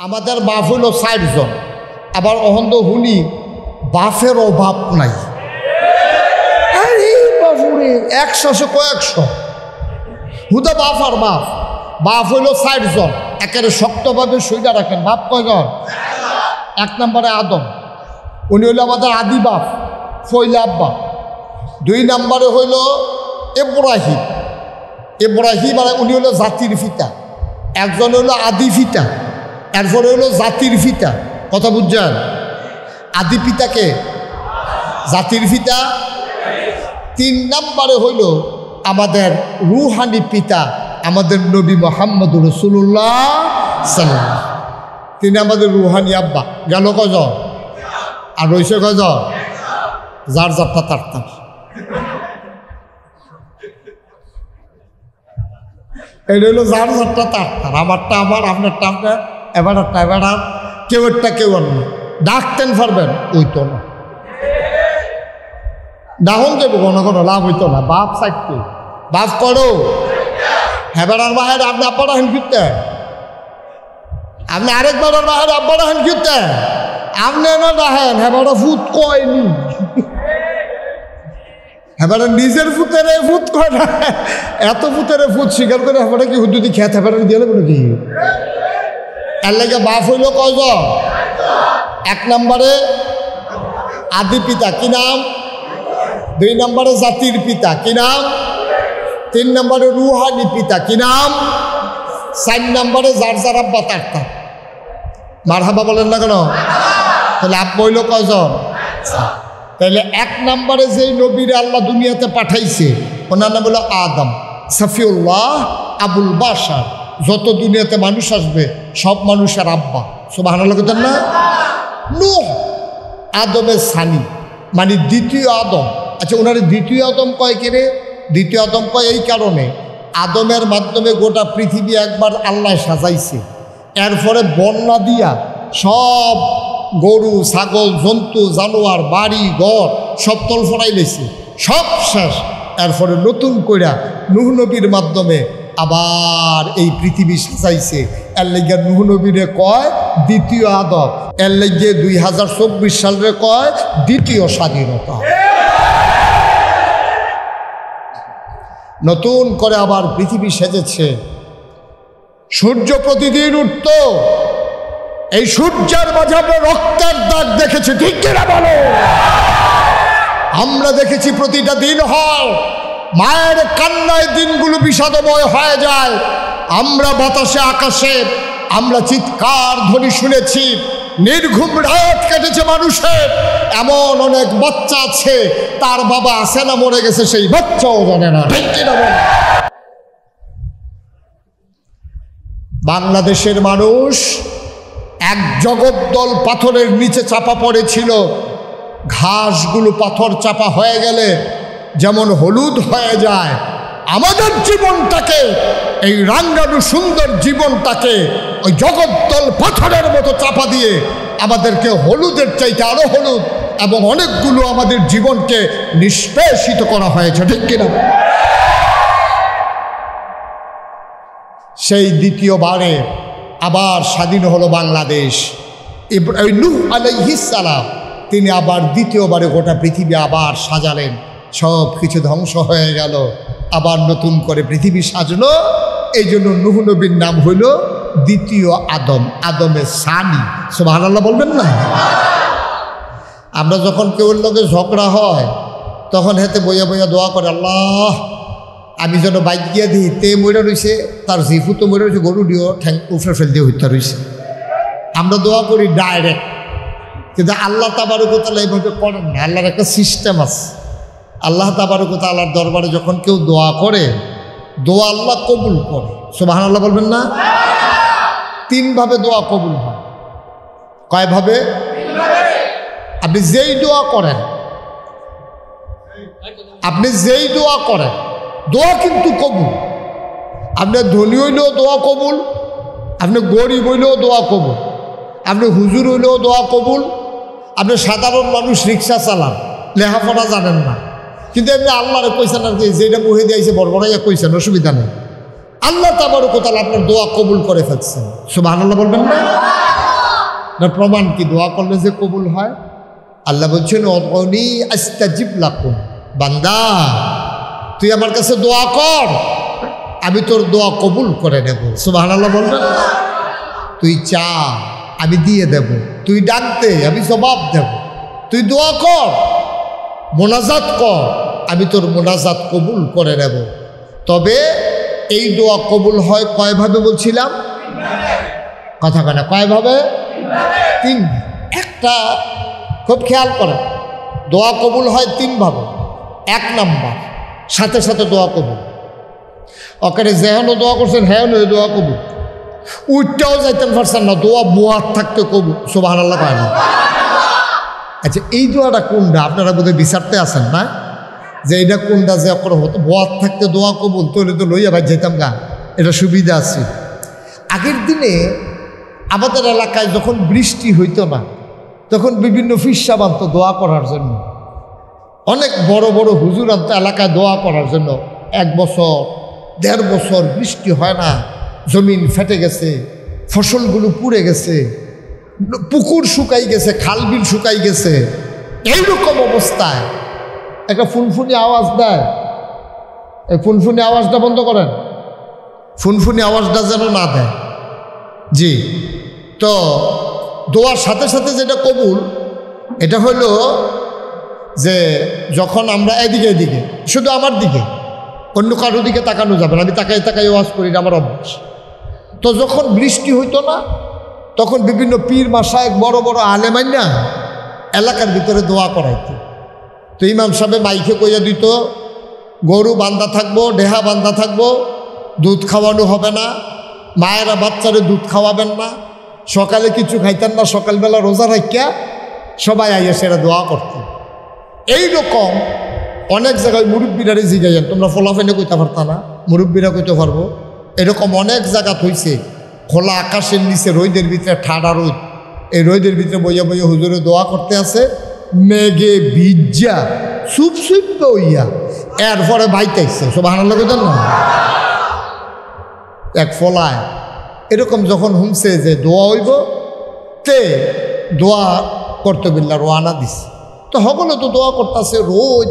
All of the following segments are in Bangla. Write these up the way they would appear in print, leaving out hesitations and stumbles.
আমাদের বাপ হইল ৬০ জন, আবার অহন্দ হুনি বাপের অভাব নাই। বাপুরে ১০০ কয়েকশো হুদা বাপ আর বাপ। বাপ হইল ৬০ জন, একেবারে শক্তভাবে সইটা রাখেন। বাপ কয়জন? ১ নম্বরে আদম, উনি হইল আমাদের আদি বাপ, ফইলা আব্বা। ২ নম্বরে হইল ইব্রাহিম, ইব্রাহিম আর উনি হইল জাতির পিতা। একজন হইল আদি পিতা, এরপরে হইল জাতির পিতা। কথা বুঝছেন? আদি পিতাকে জাতির পিতা। ৩ নম্বরে হইল আমাদের রুহানি পিতা, আমাদের নবী মুহাম্মদ রাসূলুল্লাহ সাল্লাল্লাহু। তিনি আমাদের রুহানি আব্বা। গেল কজন? আর রয়েছে কজন? যার যারটা তার। এটা হইল যার যারটা তার। আমারটা আমার, আপনারটা আপনার, এবারটা এবার, কেউ একটা কেউ অন্য। ডাকতেন পারবেন? ওই তো না, ডাহন দেবো কোনো কোনো লাভ হইতো না। বাপ চাইতে বাপ করো হেবেড়ার বাহিরে আপনি আব্বারা হেন ফিরতে, আপনি আরেকবারের বাহিরে আব্বারা হেন ফিরতে, আপনি না ডাহেন হেবেড়া ফুট কয়নি, হেবেড়া নিজের ফুতেরে ফুট কয় না। এত ফুতেরে ফুট স্বীকার করে হেবেড়া কি হুদুদি খেত হেবেড়া দিয়ে বলে কি? এর লাগে বাপ হইল কয়জন? ১ নম্বরে আদি পিতা, কি নাম? ২ নম্বরে জাতির পিতা, কি নাম? ৩ নম্বরে রুহানি পিতা, কি নাম? ৪ নম্বরে যার যার আব্বা তার তার। মারহাবা বলেন না কেন? তাহলে আব্বা হইল কয়জন? তাহলে ১ নম্বরে যেই নবীরে আল্লাহ দুনিয়াতে পাঠাইছে ওনার নাম হলো আদম, সফিউল্লাহ আবুল বাশার। যত দুনিয়াতে মানুষ আসবে সব মানুষের আব্বা। সুবহানাল্লাহ বলেন না? নূহ আদমের সানি, মানে দ্বিতীয় আদম। আচ্ছা, ওনার দ্বিতীয় আদম কয় কে রে? দ্বিতীয় আদম কয় এই কারণে, আদমের মাধ্যমে গোটা পৃথিবী একবার আল্লাহ সাজাইছে, এরপরে বন্যা দিয়া সব গরু ছাগল জন্তু জানোয়ার বাড়ি ঘর সব তলফড়াই লেছে, সব শেষ। এরপরে নতুন কইরা নূহ নবীর মাধ্যমে আবার এই পৃথিবী সাজাইছে। এর লেগে নূহ নবীরে কয় দ্বিতীয় আদম, এর লেগে ২০২৪ সালে কয় দ্বিতীয় স্বাধীনতা। নতুন করে আবার পৃথিবী সেজেছে। সূর্য প্রতিদিন উঠত, এই সূর্যের মাঝে আমরা রক্তের দাগ দেখেছি, ঠিক কিনা বলো? আমরা দেখেছি প্রতিটা দিন হয়, মায়ের কান্নায় দিনগুলো বিষাদময় হয়ে যায়। আমরা বাতাসে আকাশে আমরা চিৎকার ধ্বনি শুনেছি, নির্ঘুম রাত কেটেছে মানুষের। এমন অনেক বাচ্চা আছে তার বাবা আছে না মরে গেছে, সেই বাচ্চাও জানে না, ঠিক কিনা বলো? বাংলাদেশের মানুষ এক জগদ্দল পাথরের নিচে চাপা পড়েছিল। ঘাসগুলো পাথর চাপা হয়ে গেলে যেমন হলুদ হয়ে যায়, আমাদের জীবনটাকে, এই রাঙ্গানু সুন্দর জীবনটাকে ওই জগদ্দল পাথরের মতো চাপা দিয়ে আমাদেরকে হলুদের চাইতে আরো হলুদ এবং অনেকগুলো আমাদের জীবনকে নিষ্পেষিত করা হয়েছে, ঠিক কিনা? সেই দ্বিতীয়বারে আবার স্বাধীন হলো বাংলাদেশ। নূহ আলাইহিস সালাম তিনি আবার দ্বিতীয়বারে গোটা পৃথিবী আবার সাজালেন। সব কিছু ধ্বংস হয়ে গেল, আবার নতুন করে পৃথিবী সাজলো। এই জন্য নূহ নবীর নাম হইল দ্বিতীয় আদম, আদমের সানি। সুবহানাল্লাহ বলবেন না? আমরা যখন কেউর লোকে ঝগড়া হয় তখন হেতে বইয়া বইয়া দোয়া করে, আল্লাহ আমি যেন বাইক গিয়া দিই, তে মরে রয়েছে, তার জিফু তো মরে রয়েছে, গরু দিও ঠ্যাং উফরে ফেল দিয়ে হত্যা রয়েছে। আমরা দোয়া করি ডাইরেক্ট, কিন্তু আল্লাহ তাবারক ওয়া তাআলা এইভাবে করেন না। আল্লাহর একটা সিস্টেম আছে। আল্লাহ তাবারক ওয়া তাআলার দরবারে যখন কেউ দোয়া করে, দোয়া আল্লাহ কবুল করে। সুবহানাল্লাহ বলবেন না? 3 ভাবে দোয়া কবুল হয়। কয়ভাবে? আপনি যেই দোয়া করেন, আপনি যেই দোয়া করেন, দোয়া কিন্তু কবুল। আপনি ধনী হইলেও দোয়া কবুল, আপনি গরিব হইলেও দোয়া কবুল, আপনি হুজুর হইলেও দোয়া কবুল, আপনি সাধারণ মানুষ রিক্সা চালান, লেখাপড়া জানেন না, কিন্তু এমনি আল্লাহরে কইছেন আর কি, যেটা মুহে দিয়েছে বড়বড়াইয়া কইছেন, অসুবিধা নেই। আল্লাহ তাবারক ওয়া তাআলা আপনার দোয়া কবুল করে ফেলছেন। সুবহানাল্লাহ বলবেন না? না প্রমাণ কি দোয়া করলে যে কবুল হয়? আল্লাহ বলছেন উদউনি আস্তাজিব লাকুম, বান্দা তুই আমার কাছে দোয়া কর, আমি তোর দোয়া কবুল করে নেব। সুবহানাল্লাহ বলবেন। তুই চা, আমি দিয়ে দেব। তুই ডাক দে, আমি জবাব দেব। তুই দোয়া কর, মোনাজাত কর, আমি তোর মোনাজাত কবুল করে নেব। তবে এই দোয়া কবুল হয় কয়ভাবে বলছিলাম? কথা কয় না, কয়ভাবে? 3। একটা খুব খেয়াল করেন, দোয়া কবুল হয় 3 ভাবে। 1 নাম্বার, সাথে সাথে দোয়া কবুল। ওখানে যেহেনও দোয়া করছেন হ্যাঁ দোয়া কবুল। উঠটাও যাইতেন পারছেন না, দোয়া বোয়ার থাকতে কবুল। সুবহানাল্লাহ পায় না। আচ্ছা এই দোয়াটা কোনটা? আপনারা বোধহয় বিচারতে আছেন না যে এটা কোনটা যে হতো বোয়ার থাকতে দোয়া কবুল, তোলে তো লইয়া ভাই যেতাম গা, এটা সুবিধা আছে। আগের দিনে আমাদের এলাকায় যখন বৃষ্টি হইতো না, তখন বিভিন্ন ফিরসা বানতো দোয়া করার জন্য। অনেক বড় বড় হুজুর আনতো এলাকায় দোয়া করার জন্য। 1 বছর 1.5 বছর বৃষ্টি হয় না, জমিন ফেটে গেছে, ফসলগুলো পুড়ে গেছে, পুকুর শুকাই গেছে, খালবিল শুকাই গেছে। এইরকম অবস্থায় একটা ফুনফুনি আওয়াজ দেয়। এই ফুনফুনি আওয়াজটা বন্ধ করেন, ফুনফুনি আওয়াজটা যেন না দেয়। জি, তো দোয়ার সাথে সাথে যেটা কবুল, এটা হলো যে যখন আমরা এদিকে শুধু আমার দিকে, অন্য কারো দিকে তাকানো যাবে না। আমি তাকাই ওয়াজ করি না, আমার অভ্যাস। তো যখন বৃষ্টি হইতো না, তখন বিভিন্ন পীর মাশায়েখ বড় বড় আলেমাই না এলাকার ভিতরে দোয়া করাইতো। তো ইমাম সাহেব মাইকে কইয়া দিত, গরু বান্ধা থাকবো, ডেহা বান্ধা থাকবো, দুধ খাওয়ানো হবে না, মায়েরা বাচ্চারে দুধ খাওয়াবেন না, সকালে কিছু খাইতেন না, সকালবেলা রোজা রাখিয়া সবাই আইয়া সেটা দোয়া করত। এইরকম অনেক জায়গায় মুরব্বীরারে জিগাইয়েন, তোমরা ফলাফেনে কইতে পারতা না, মুরব্বীরা কইতে পারবো। এরকম অনেক জায়গা হইছে, খোলা আকাশের নিচে রোদের ভিতরে ঠাডা রোদ, এই রোদের ভিতরে বইয়া বইয়া হুজুরে দোয়া করতে আছে, মেঘে ভিজা সুপ হইয়া এরপরে বাইতেছে। সুবহানাল্লাহ কইতেন না? এক ফলায় এরকম যখন হুমছে যে দোয়া হইব, তে দোয়া করতে বিল্লা রোয়ানা দিস। তো সকলে তো দোয়া করতেছে, রোদ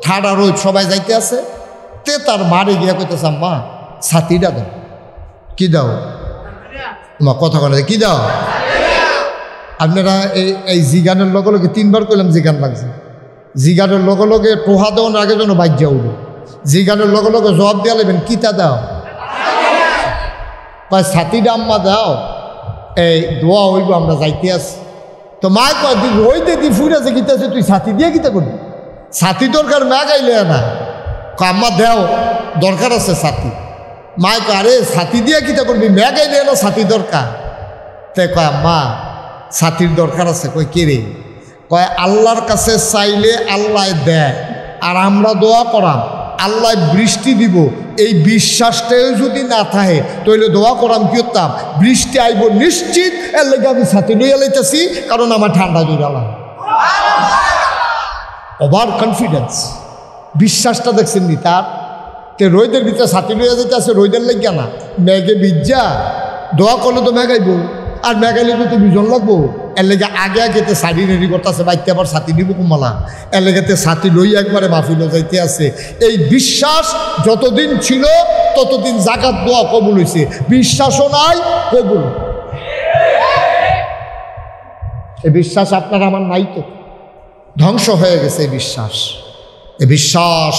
ঠাডা রোদ, সবাই যাইতে আছে। তে তার মারে গিয়া কইতেছে, আম্মা ছাতিটা দাও। কি দাও? মা কথা বলে কি দাও? আপনারা এই জিগানের লগে লগে 3 বার কইলাম জিগান লাগছে। জিগানের লগে লগে টোহা দেওয়ার আগে যেন বাজ্যা উঠে, জিগানের লগে লগে জবাব দিয়া লাগবেন, কিতা দাও? কয় ছাতিটা আম্মা দাও, এই দোয়া হইব, আমরা যাইতে আছি। তো মা কয় তুই রইতে দি ফুরেছে কিতাছে, তুই ছাতি দিয়ে কিতা করবি? ছাতি দরকার ম্যাগ আইলে না। আম্মা দেও, দরকার আছে ছাতি। মায় কয় আরে ছাতি দিয়ে কিতা করবি, ম্যাগ আইলে না ছাতি দরকার। তে কয় আম্মা ছাতির দরকার আছে। কয় কে রে? কয় আল্লাহর কাছে চাইলে আল্লাহ দেয়, আর আমরা দোয়া করাম আল্লাহ বৃষ্টি দিব, এই বিশ্বাসটাও যদি না থাকে তাহলে দোয়া করাম কি করতাম? বৃষ্টি আইব নিশ্চিত, এর লেগে আমি ছাতি লইয়া লাইতেছি, কারণ আমার ঠান্ডা জোরালাম। ওভার কনফিডেন্স, বিশ্বাসটা দেখছেন নি তার? তে রোদের ভিতরে ছাতি লইয়া যেতে আছে, রোদের লেগে না, মেঘে ভিজা দোয়া করলে তো মেঘাইব, আর মেঘাইলে তো বিজন লাগবো। এর লেগে আগে আগেতে শাড়ি রেডি করতেছে, বাইতে আবার ছাতি দিব কুমালা, এর লেগেতে ছাতি লইয়া একবারে মাহফিল যাইতে আছে। এই বিশ্বাস যতদিন ছিল ততদিন জাকাত দোয়া কবুল হয়েছে, বিশ্বাসও নাই কবুল। এই বিশ্বাস আপনার আমার নাই, তো ধ্বংস হয়ে গেছে এই বিশ্বাস। এই বিশ্বাস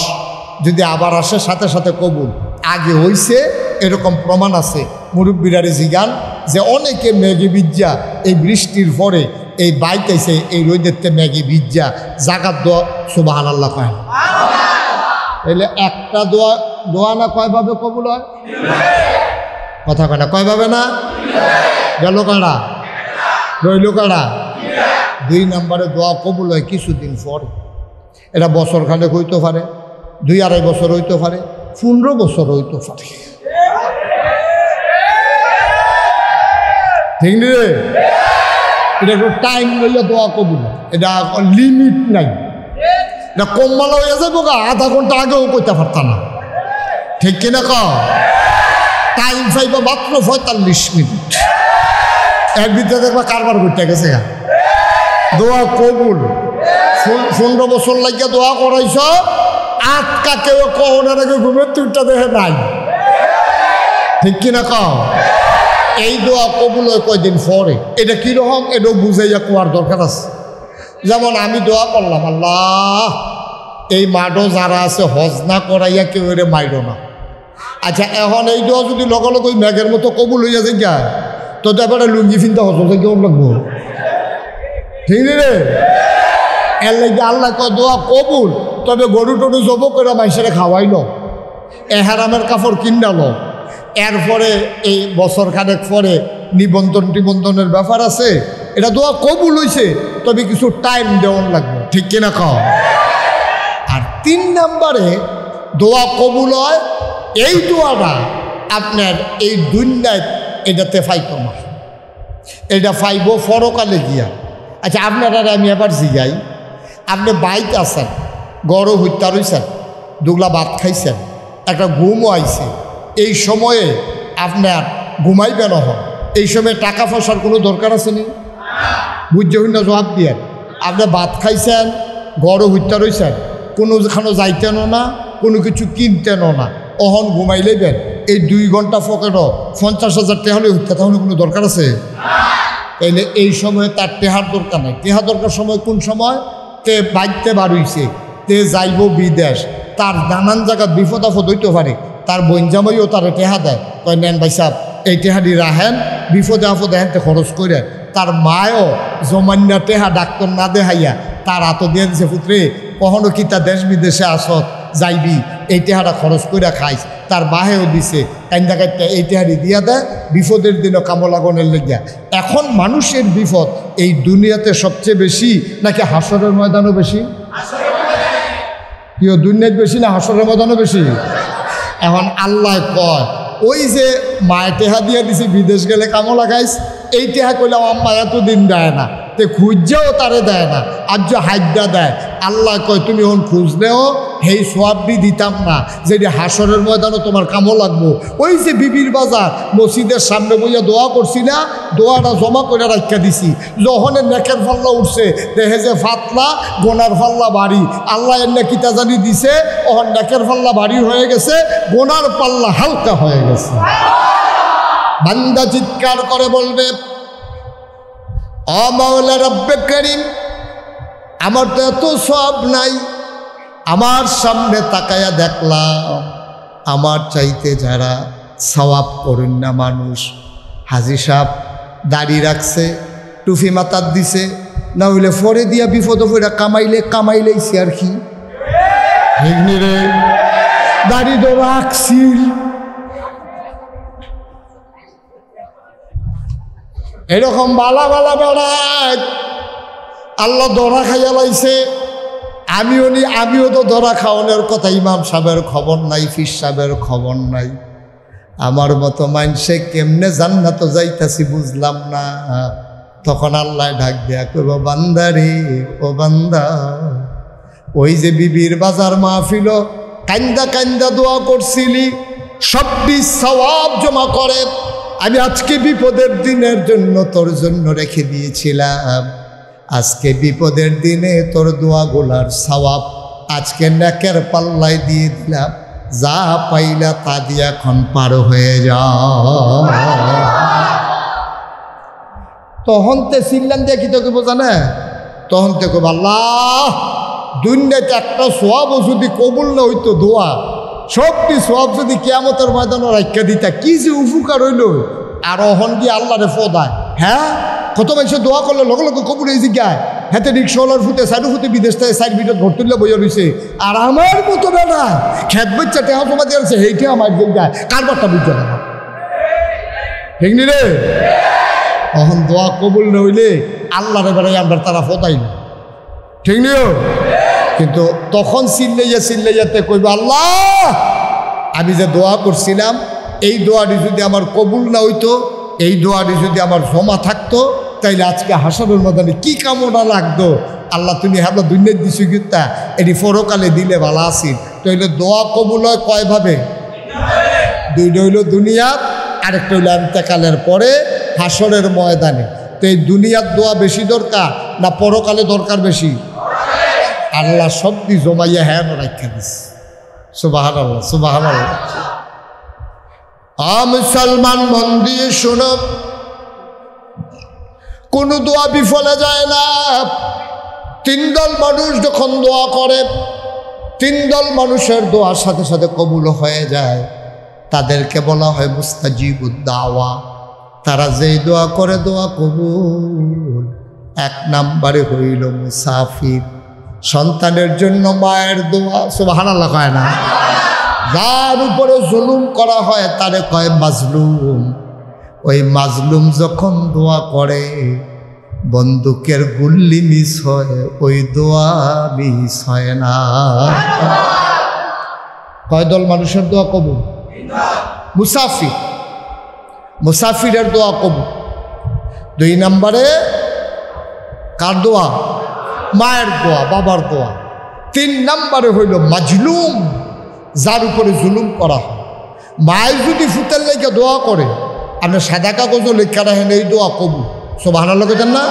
যদি আবার আসে সাথে সাথে কবুল। আগে হইছে এরকম প্রমাণ আছে, মুরব্বীরারে জিগান যে অনেকে মেঘে ভিজা এই বৃষ্টির পরে এই বাইতেছে, এই রোদেরতে মেঘে ভিজা জাকাত দোয়া সুবহানাল্লাহ কয়। তাহলে একটা দোয়া না কয়ভাবে কবুল হয়? কথা কয় না, কয়ভাবে না? গেল কারা, রইল কারা? 2 নম্বরে দোয়া কবুল হয় কিছুদিন পরে। এটা বছর খানেক হইতে পারে, 2-2.5 বছর হইতে পারে, 15 বছর হইতে পারে। ঠিক নি রে? এটা একটু টাইম লইলে দোয়া কবুল, এটা লিমিট নাই। এটা কমমালা হয়ে যাবো গা, আধা ঘন্টা আগেও কইতে পারতাম না। ঠিক কিনা ক? টাইম পাইবা মাত্র 45 মিনিট। এর ভিতরে দেখবা কারবার করতে গেছে দোয়া কবুল 15 বছর লাগিয়া দোয়া করাইছ আটকা কেউ কহনের আগে ঘুমের তুইটা দেখে নাই ঠিক কিনা কও এই দোয়া কবুল হয় কয়দিন পরে এটা কীরকম এটাও বুঝাইয়া কোয়ার দরকার আছে যেমন আমি দোয়া করলাম আল্লাহ এই মাঠও যারা আছে হজ না করাইয়া কেউ এর মাইর না আচ্ছা এখন এই দোয়া যদি লগে লগে ওই মেঘের মতো কবুল হইয়া যায় গা তো এবারে লুঙ্গি ফিনতে হজ কেমন লাগবো ঠিক রে এর লাগে আল্লাহ কয় দোয়া কবুল তবে গরু টরু জব করে মাইসের খাওয়াইল এহারামের কাপড় কিনালো এরপরে এই বছর খানেক পরে নিবন্ধনের ব্যাপার আছে এটা দোয়া কবুল হয়েছে তবে কিছু টাইম দেওয়ার লাগবে ঠিক কিনা খাও আর 3 নম্বরে দোয়া কবুল হয় এই দোয়াটা আপনার এই দুনিয়ায় এটাতে ফাইতো না এটা ফাইব পরকালে গিয়া আচ্ছা আপনারা আমি এবার জিগাই আপনি বাইক আছেন গড় হত্যা রয়েছেন দুগলা ভাত খাইছেন একটা ঘুমও আইছে এই সময়ে আপনার ঘুমাইবেন হন এই সময় টাকা পয়সার কোনো দরকার আছে নি বুঝতে হইন না জবাব দিয়ে আপনি ভাত খাইছেন গড় হত্যা রয়েছেন কোনোখানে যাইতেনও না কোনো কিছু কিনতেনও না অহন ঘুমাইলেবেন এই 2 ঘন্টা ফকেটও 50,000 টাকা হলে হত্যা তাহলে কোনো দরকার আছে তাইলে এই সময়ে তার টেহার দরকার নাই টেহা দরকার সময় কোন সময় তে বাইকতে বার হইছে তে যাইব বিদেশ তার নানান জায়গায় বিপদ আপদ হইতে পারে তার বইনজামাইও তার টেহা দেয় কয় নেন ভাই সাহেব এই টেহাটি রাহেন বিপদে আপদে হেনতে খরচ করেন তার মায়ও জমান্যা টেহা ডাক্তার না দেখাইয়া তার হাতও দিয়ে দিছে পুত্রে কখনো কি তার দেশ বিদেশে আসত যাইবি এই টেহাটা খরচ করে খাইস তার বাহেও দিছে কান্দা কাটটা এই টেহারি দিয়া দেয় বিপদের দিনও কামলাগনের লেগিয়া এখন মানুষের বিপদ এই দুনিয়াতে সবচেয়ে বেশি নাকি হাসরের ময়দানও বেশি কেউ দুনিয়ায় বেশি না হাসরের ময়দানও বেশি এখন আল্লাহ কয় ওই যে মায়ের টেহা দিয়ে দিছি বিদেশ গেলে কামলা খাইস এই টেহা করলাম আম্মা এতদিন দেয় না তে খুঁজছেও তারে দেয় না আর যে হাইডা দেয় আল্লাহ কয় তুমি এখন খুঁজলেও সেই সোয়াবটি দিতাম না যেটি হাসরের ময়দানও তোমার কামও লাগবো ওই যে বিবির বাজার মসজিদের সামনে বইয়া দোয়া করছি না দোয়াটা জমা করে রাখা দিছি যখনের নেকের ফাল্লা উঠছে দেখে যে ফাতলা গোনার ফাল্লা বাড়ি আল্লাহ এনে কিতা জানি দিছে ওখান নেকের ফাল্লা বাড়ি হয়ে গেছে গোনার পাল্লা হালকা হয়ে গেছে বান্দা চিৎকার করে বলবে ও মাওলা রব্বে করিম আমার তো এত সব নাই আমার সামনে তাকায়া দেখলাম আমার চাইতে যারা সওয়াব করেন না মানুষ হাজি সাহেব দাড়ি রাখছে টুফি মাথার দিছে না হইলে ফরে দিয়া বিপদ ফেরা কামাইলেইছি আর কি রে দাড়ি তো রাখছি এরকম বালা বালা বেড়ায় আল্লাহ ধরা খাইয়া লাইছে আমিও তো ধরা খাওয়ানোর কথা ইমাম সাহেবের খবর নাই ফির সাহেবের খবর নাই আমার মতো মানুষে কেমনে জান্নাত যাইতাছি বুঝলাম না তখন আল্লাহ ডাক দেয়া করবো বান্দারে ও বান্দা ওই যে বিবির বাজার মাহফিল কান্দা কান্দা দোয়া করছিলি সবটি সওয়াব জমা করে আমি আজকে বিপদের দিনের জন্য তোর জন্য রেখে দিয়েছিলাম আজকে বিপদের দিনে তোর দোয়াগুলার সওয়াব আজকে নেকের পাল্লায় দিয়ে দিলাম যা পাইলা তা দিয়ে এখন পার হয়ে যা তখন তে চিল্লান দিয়ে কি তোকে বোঝা না তখন থেকে আল্লাহ দুনিয়াতে একটা সওয়াব যদি কবুল না হইতো দোয়া সবটি সওয়াব যদি কিয়ামতের ময়দানে রাখা দিতা কি যে উপকার হইল আর অহন গিয়ে আল্লাহরে ফোদায় হ্যাঁ কত মানুষ দোয়া করলে লগে লগে কবুল এই জিজ্ঞায় হাতে রিক্সাওয়ালার ফুটে সাইডু ফুটে বিদেশ থেকে সাইড ভিতর ঘর তুললে বইয়া রয়েছে আর আমার মতো বেড়া খেত বাচ্চা টেহা জমা দিয়ে আছে সেইটা আমার জিজ্ঞায় কারবারটা বুঝতে না ঠিক নি রে তখন দোয়া কবুল না হইলে আল্লাহরে বেড়াই আমরা তারা ফোদাই না ঠিক নিও কিন্তু তখন চিল্লাইয়াতে কইব আল্লাহ আমি যে দোয়া করছিলাম এই দোয়াটি যদি আমার কবুল না হইতো এই দোয়াটি যদি আমার জমা থাকতো তাইলে আজকে হাসরের ময়দানে কি কামনা লাগতো আল্লাহ তুমি হাবলা দুনিয়ার দিছো গীতা এটি পরকালে দিলে ভালো আসিল তাইলে দোয়া কবুল হয় কয়ভাবে দুইটা হইল দুনিয়াত আরেকটা হইল ইন্তেকালের পরে হাসরের ময়দানে। তো এই দুনিয়ার দোয়া বেশি দরকার না পরকালে দরকার বেশি? আল্লাহ সবটি জমাইয়া হ্যাঁ রাখা দিস। সুবহানাল্লাহ, সুবহানাল্লাহ। মুসলমান মন দিয়ে শোনো, কোনো দোয়া বিফলে যায় না। তিন দল মানুষ যখন দোয়া করে, তিন দল মানুষের দোয়ার সাথে সাথে কবুল হয়ে যায়। তাদেরকে বলা হয় মুস্তাজিবুদ দাওয়া। তারা যেই দোয়া করে দোয়া কবুল। এক নাম্বারে হইল মুসাফির, সন্তানের জন্য মায়ের দোয়া। সুবহানাল্লাহ কয় না? যার উপরে জুলুম করা হয় তারে কয় মাজলুম। ওই মাজলুম যখন দোয়া করে বন্দুকের গুল্লি মিস হয়, ওই দোয়া মিস হয় না। কয় দল মানুষের দোয়া কবুল? মুসাফির, মুসাফিরের দোয়া কবুল। দুই নম্বরে কার দোয়া? মায়ের দোয়া, বাবার দোয়া। তিন নম্বরে হইল মাজলুম, যার উপরে জুলুম করা হয়। মায়ের যদি ফুতের লেগে দোয়া করে, আপনি সাদা কাগজও লেখা রাখেন এই দোয়া কবুল। সুবহানাল্লাহ কইতেন না?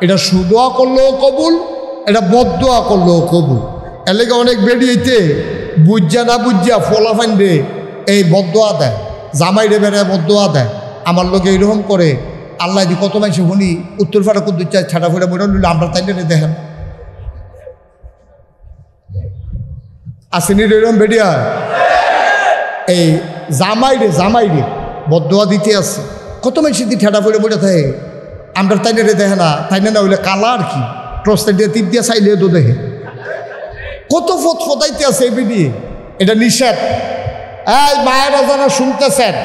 এটা সুদোয়া করলেও কবুল, এটা বদদোয়া করলেও কবুল। এর লেগে অনেক বেরিয়েতে বুঝা না বুঝা ফলাফাইন রে এই বদদোয়া দেয়, জামাই রে বেড়ে বদদোয়া দেয়। আমার লোকে এইরকম করে আল্লাহ দি কত মানুষ শুনি উত্তর ফাটা কুদ্দুর চায় ছাটা ফুটা মনে নিল আমরা তাই রে দেখেন আসেনি এরকম বেরিয়া এই জামাই রে বদদোয়া দিতে আছে। কত মানুষ দিয়ে ঠেটা ফুটে বলে থাকে আমরা তাই রে দেখে না, তাই না হইলে কালা আর কি টর্চটা দিয়ে তীর দিয়ে চাইলে তো দেখে। কত ফদাইতে আছে এই বেরিয়ে, এটা নিষেধ। এই মায়েরা যারা শুনতেছেন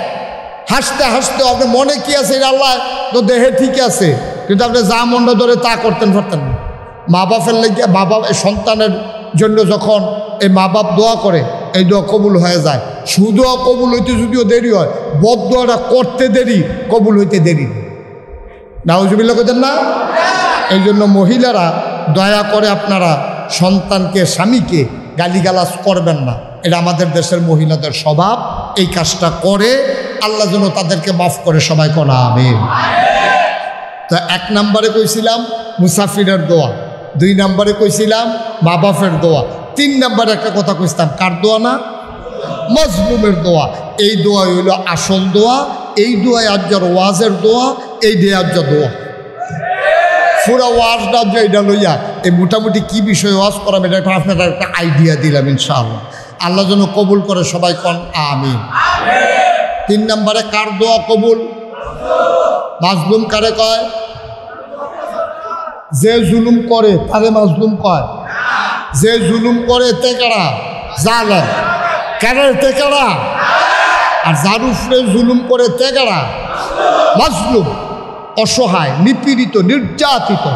হাসতে হাসতে আপনার মনে কি আছে আল্লাহ তো দেহে ঠিক আছে, কিন্তু আপনি যা মনটা ধরে তা করতেন পারতেন না। মা বাপের লেগে মা বাপ সন্তানের জন্য যখন এই মা বাপ দোয়া করে এই দোয়া কবুল হয়ে যায়। সুদোয়া কবুল হইতে যদিও দেরি হয়, বদদোয়াটা করতে দেরি, কবুল হইতে দেরি। নাউজুবিল্লাহ কইতেন না? এই জন্য মহিলারা দয়া করে আপনারা সন্তানকে স্বামীকে গালিগালাজ করবেন না। এটা আমাদের দেশের মহিলাদের স্বভাব, এই কাজটা করে। আল্লাহ যেন তাদেরকে মাফ করে, সবাই কোন আমিন। তো এক নম্বরে কইছিলাম মুসাফিরের দোয়া, দুই নম্বরে কইছিলাম মা বাপের দোয়া, তিন নম্বরে একটা কথা কইছিলাম কার দোয়া না? মাজলুমের দোয়া। এই দোয়া হইল আসল দোয়া। এই দোয়ায় আজ্জার ওয়াজের দোয়া, এই দিয়ে আজ্জার দোয়া। পুরা ওয়াজটা এটা লইয়া এই মোটামুটি কি বিষয়ে ওয়াজ করাবে এটা আপনারা একটা আইডিয়া দিলাম ইনশাআল্লাহ। আল্লাহ যেন কবুল করে, সবাই কোন আমিন। তিন নম্বরে কার দোয়া কবুল? মাজলুম কারে কয়? যে জুলুম করে তারে মাজলুম কয়। যে জুলুম করে তে কারা? জালেম। কারে? তে কারা? আর যার উপরে জুলুম করে তে কারা? মাজলুম। অসহায়, নিপীড়িত, নির্যাতিত,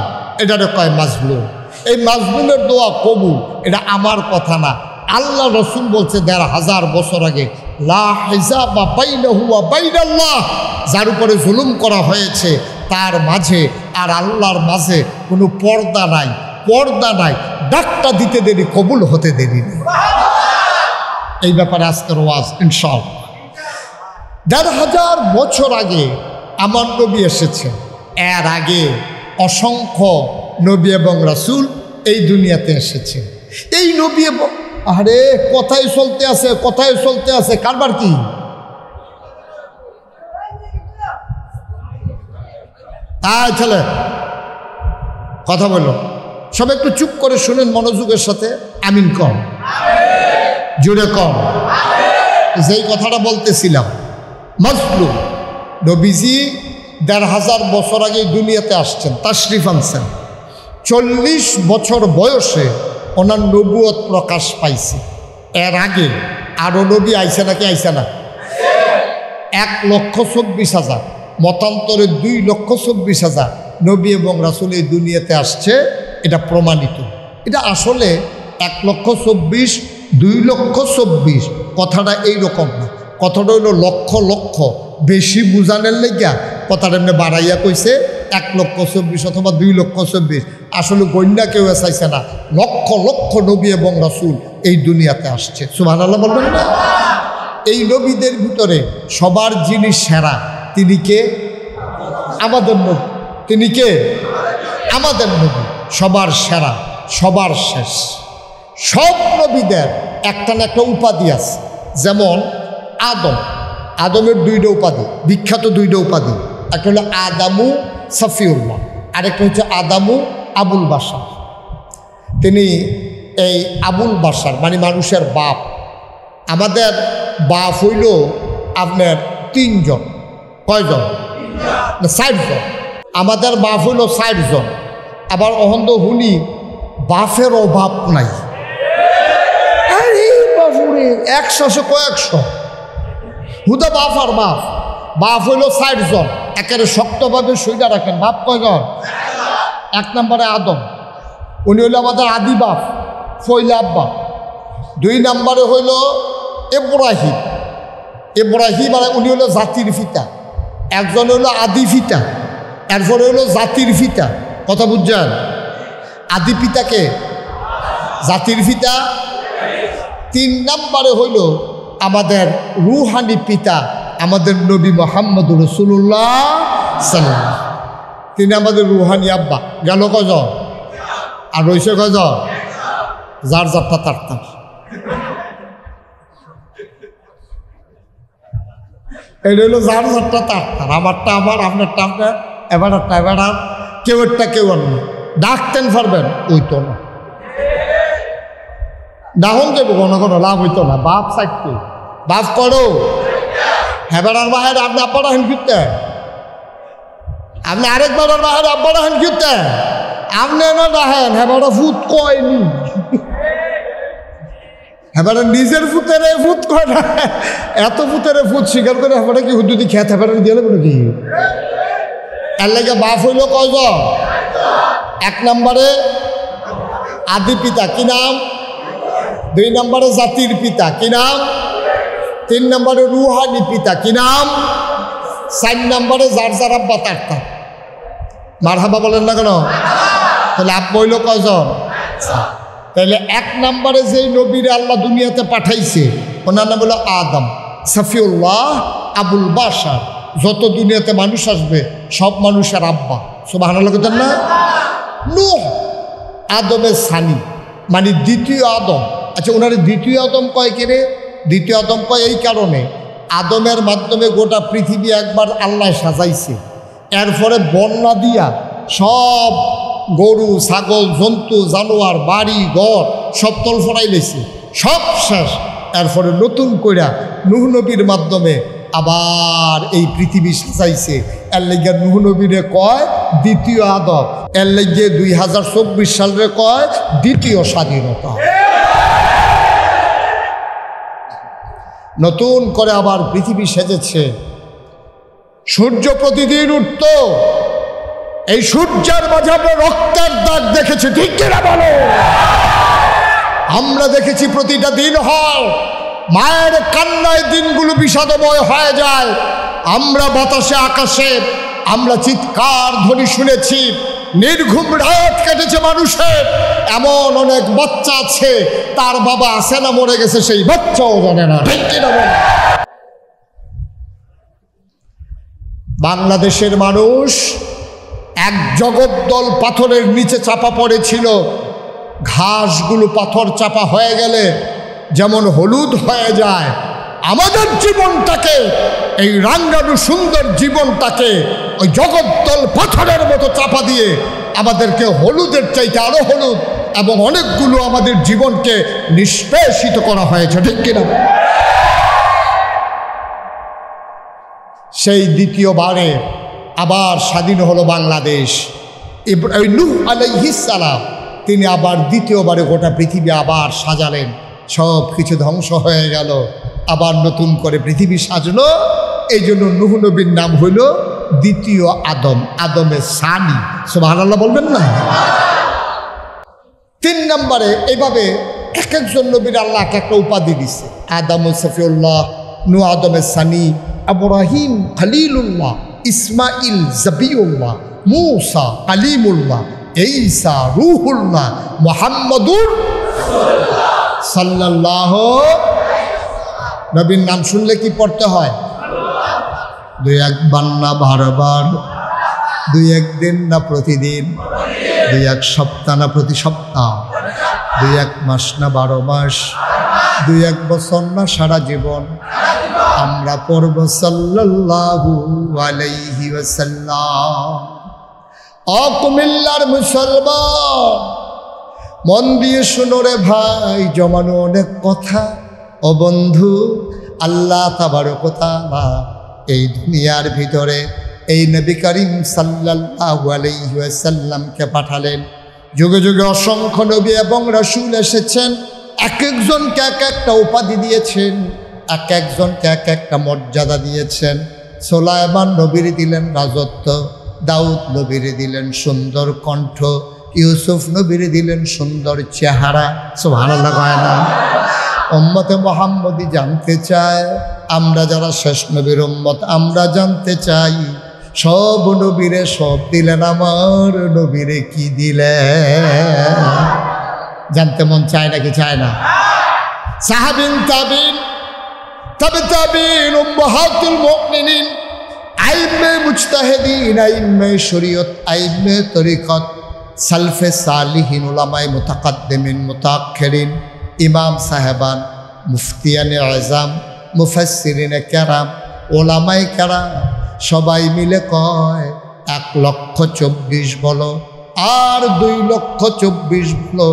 এটারে কয় মাজলুম। এই মাজলুমের দোয়া কবুল, এটা আমার কথা না, আল্লাহ রসুল বলছে ১৫০০ বছর আগে, লা হিজাবা বাইনাহু ওয়া বাইনাল্লাহ, যার উপরে জুলুম করা হয়েছে তার মাঝে আর আল্লাহর মাঝে কোনো পর্দা নাই। পর্দা নাই, ডাকটা দিতে দেরি, কবুল হতে দেরি নেই। এই ব্যাপারে আজকের ওয়াজ ইনশাআল্লাহ। ১৫০০ বছর আগে আমার নবী এসেছে। এর আগে অসংখ্য নবী এবং রাসূল এই দুনিয়াতে এসেছে। এই নবী আরে কথাই চলতে আছে, কথাই চলতে আছে, কারবার কি? ছেলে কথা বলো, সব একটু চুপ করে শুনেন মনোযোগের সাথে। আমিন কম, জোরে কম। যেই কথাটা বলতেছিলাম, মাজলুম নবীজি ১৫০০ বছর আগে দুনিয়াতে আসছেন, তাশরিফ আনছেন। ৪০ বছর বয়সে ওনার নবুয়ত প্রকাশ পাইছে। এর আগে আরও নবী আইসে নাকি আইসে না? ১,২৪,০০০, মতান্তরে ২,২৪,০০০ নবী এবং রাসূল এই দুনিয়াতে আসছে। এটা প্রমাণিত। এটা আসলে ১,২৪,০০০, ২,২৪,০০০ কথাটা এইরকম না। কথাটা হইল লক্ষ লক্ষ, বেশি বুঝানোর লেগিয়া কথাটা এমনি বাড়াইয়া কইছে ১,২৪,০০০ অথবা ২,২৪,০০০। আসলে গণ্যা কেউ চাইছে না, লক্ষ লক্ষ নবী এবং রাসূল এই দুনিয়াতে আসছে। সুবহানাল্লাহ বলবেন না? এই নবীদের ভিতরে সবার যিনি সেরা তিনি কে? আমাদের নবী। তিনি কে? আমাদের নবী। সবার সেরা, সবার শেষ। সব নবীদের একটা না একটা উপাধি আছে। যেমন আদম, আদমের দুইটা উপাধি, বিখ্যাত দুইটা উপাধি। একটা হলো আদামু সফিউল্লাহ, আরেকটা হচ্ছে আদামু আবুল বাশার। তিনি এই আবুল বাশার মানে মানুষের বাপ। আমাদের বাপ হইল আপনার 3 জন। কয়জন? 60 জন। আমাদের বাপ হইল 60 জন। আবার অহন্দ হুনি বাপের অভাব নাই। 100 কয়েকশো হুদা বাপ আর বাপ। বাপ হইল 60 জন। একেবারে শক্তভাবে সইটা রাখেন। বাপ কয়জন? 1 নম্বরে আদম, উনি হইল আমাদের আদি বাপ, ফইলা আব্বা। 2 নম্বরে হইল ইব্রাহিম, ইব্রাহিম আর উনি হইল জাতির পিতা। একজন হইল আদি পিতা, এরপরে হইল জাতির পিতা। কথা বুঝছেন? আদি পিতাকে, জাতির পিতা। 3 নম্বরে হইল আমাদের রুহানি পিতা, আমাদের নবী মুহাম্মদুর রাসূলুল্লাহ সাল্লাল্লাহু। তিনি আমাদের রুহানি আব্বা। গেল কজন? আর রয়েছে কজন? যার যারটা তার। এটা হইল যার যারটা তার। আমারটা আমার, আপনারটা আপনার, এবারটা এবার, কেউ একটা কেউ অন্য। ডাকতেন পারবেন? ওই তো না, ডাহন যাবো কোনো কোনো লাভ হইতো না। বাপ চাইতে বাপ করো হেবেড়ার বাহের আপনি আব্বারা হেন ফিরতে, আপনি আরেকবারের বাহের আব্বারা হেন ফিরতে, আপনি না ডাহেন হেবেড়া ফুট কয়নি, হেবেড়া নিজের ফুতেরে ফুট কয় না। এত ফুতেরে ফুট স্বীকার করে হেবেড়া কি হুদুদি খেত হেবেড়া দিয়ে দেবে নাকি? এর লাগে বাপ হইল কয়জন? 1 নম্বরে আদি পিতা, কি নাম? 2 নম্বরে জাতির পিতা, কি নাম? 3 নম্বরে রুহানি পিতা, কি নাম? 4 নম্বরে যার যার আব্বা তার। মারহাবা বলেন না কেন? তাহলে আব্বা হইল কয়জন? তাহলে 1 নম্বরে যেই নবীরে আল্লাহ দুনিয়াতে পাঠাইছে ওনার নাম হলো আদম সফিউল্লাহ আবুল বাশার। যত দুনিয়াতে মানুষ আসবে সব মানুষের আব্বা। সুবহানাল্লাহ বলেন না? নূহ আদমের সানি মানে দ্বিতীয় আদম। আচ্ছা, ওনার দ্বিতীয় আদম কয় কে রে? দ্বিতীয় আদম কয় এই কারণে, আদমের মাধ্যমে গোটা পৃথিবী একবার আল্লাহ সাজাইছে, এরপরে বন্যা দিয়া সব গরু ছাগল জন্তু জানোয়ার বাড়ি ঘর সব তলফড়াই লেছে, সব শেষ। এরপরে নতুন কইরা নূহ নবীর মাধ্যমে আবার এই পৃথিবী সাজাইছে। এর লেগে নূহ নবীরে কয় দ্বিতীয় আদম, এর লেগে 2024 সালে কয় দ্বিতীয় স্বাধীনতা। নতুন করে আবার পৃথিবী সেজেছে। সূর্য প্রতিদিন উঠত, এই সূর্যের মাঝে আমরা রক্তের দাগ দেখেছি, ঠিক কিনা বলো? আমরা দেখেছি প্রতিটা দিন হয় মায়ের কান্নায় দিনগুলো বিষাদময় হয়ে যায়। আমরা বাতাসে আকাশে আমরা চিৎকার ধ্বনি শুনেছি, নির্ঘুম রাত কেটেছে মানুষের। এমন অনেক বাচ্চা আছে তার বাবা আছে না মরে গেছে সেই বাচ্চাও জানে না, ঠিক কিনা বলো? বাংলাদেশের মানুষ এক জগদ্দল পাথরের নিচে চাপা পড়েছিল। ঘাসগুলো পাথর চাপা হয়ে গেলে যেমন হলুদ হয়ে যায়, আমাদের জীবনটাকে, এই রাঙ্গানু সুন্দর জীবনটাকে ওই জগদ্দল পাথরের মতো চাপা দিয়ে আমাদেরকে হলুদের চাইতে আরো হলুদ এবং অনেকগুলো আমাদের জীবনকে নিষ্পেষিত করা হয়েছে, ঠিক কিনা? সেই দ্বিতীয়বারে আবার স্বাধীন হলো বাংলাদেশ। নূহ আলাইহিস সালাম তিনি আবার দ্বিতীয়বারে গোটা পৃথিবী আবার সাজালেন। সব কিছু ধ্বংস হয়ে গেল, আবার নতুন করে পৃথিবী সাজলো। এই জন্য নূহ নবীর নাম হইল দ্বিতীয় আদম, আদমের সানি। সুবহানাল্লাহ বলবেন না? 3 নম্বরে এইভাবে এক একজন নবীর আল্লাহ এক একটা উপাধি দিছে। আদম সফিউল্লাহ, নূহ আদমের সানি, ইব্রাহিম খলিলুল্লাহ, ইসমাইল জবিউল্লাহ, মূসা কালিমুল্লাহ, ঈসা রূহুল্লাহ, মুহাম্মাদুর সাল্লাল্লাহু। নবীর নাম শুনলে কি পড়তে হয়? 2-1 বার না বারবার, 2-1 দিন না প্রতিদিন, 2-1 সপ্তাহ না প্রতি সপ্তাহ, 2-1 মাস না 12 মাস, 2-1 বছর না সারা জীবন আমরা পড়ব সাল্লাল্লাহু আলাইহি ওয়াসাল্লাম। ও কুমিল্লার মুসলমান, মন দিয়ে শুনো রে ভাই, জমানো অনেক কথা। ও বন্ধু, আল্লাহ তাবারক ওয়া তাআলা এই দুনিয়ার ভিতরে এই নবী করিম সাল্লাল্লাহু আলাইহি ওয়াসাল্লামকে পাঠালেন। যুগে যুগে অসংখ্য নবী এবং রাসূল এসেছেন, এক একজনকে এক একটা উপাধি দিয়েছেন, এক একজনকে এক একটা মর্যাদা দিয়েছেন। সুলাইমান নবীর দিলেন রাজত্ব, দাউদ নবীর দিলেন সুন্দর কণ্ঠ, ইউসুফ নবীর দিলেন সুন্দর চেহারা। সুবহানাল্লাহ কয় না? উম্মতে মুহাম্মদী জানতে চায়, আমরা যারা শেষ নবীর উম্মত, আমরা জানতে চাই সব নবীরে সব দিলেন, আমার নবীরে কি দিলেন? জানতে মন চায় নাকি চায় না? সাহাবিন, তাবিন, তবে তাবিন, উম্মাহাতুল মুমিনিন, আইম্মে মুজতাহিদিন, আইম্মে শরীয়ত, আইম্মে তরিকত, সালফে সালিহিন, উলামায়ে মুতাকাদ্দিমিন, মুতাআখিরিন, ইমাম সাহেবান, মুফতিয়ানে আযম, মুফাসসিরিনে কেরাম, ওলামায়ে কেরাম সবাই মিলে কয় 1,24,000 বলো আর 2,24,000 বলো,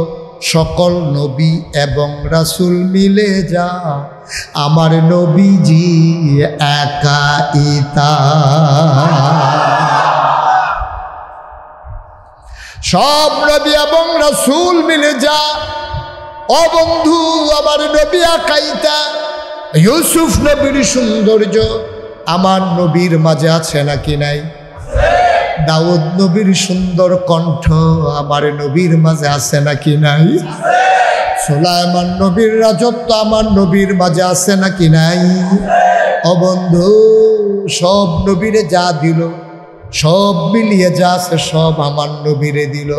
সকল নবী এবং রাসূল মিলে যা আমার নবীজি একাইতা। সব নবী এবং রাসূল মিলে যা, ও বন্ধু আমার নবী একাইতা। ইউসুফ নবীর সৌন্দর্য আমার নবীর মাঝে আছে নাকি নাই? দাউদ নবীর সুন্দর কণ্ঠ আমার নবীর মাঝে আছে নাকি নাই? সুলাইমান নবীর রাজত্ব আমার নবীর মাঝে আছে নাকি নাই? ও বন্ধু, সব নবীরে যা দিল, সব মিলিয়ে যা আছে সব আমার নবীরে দিল।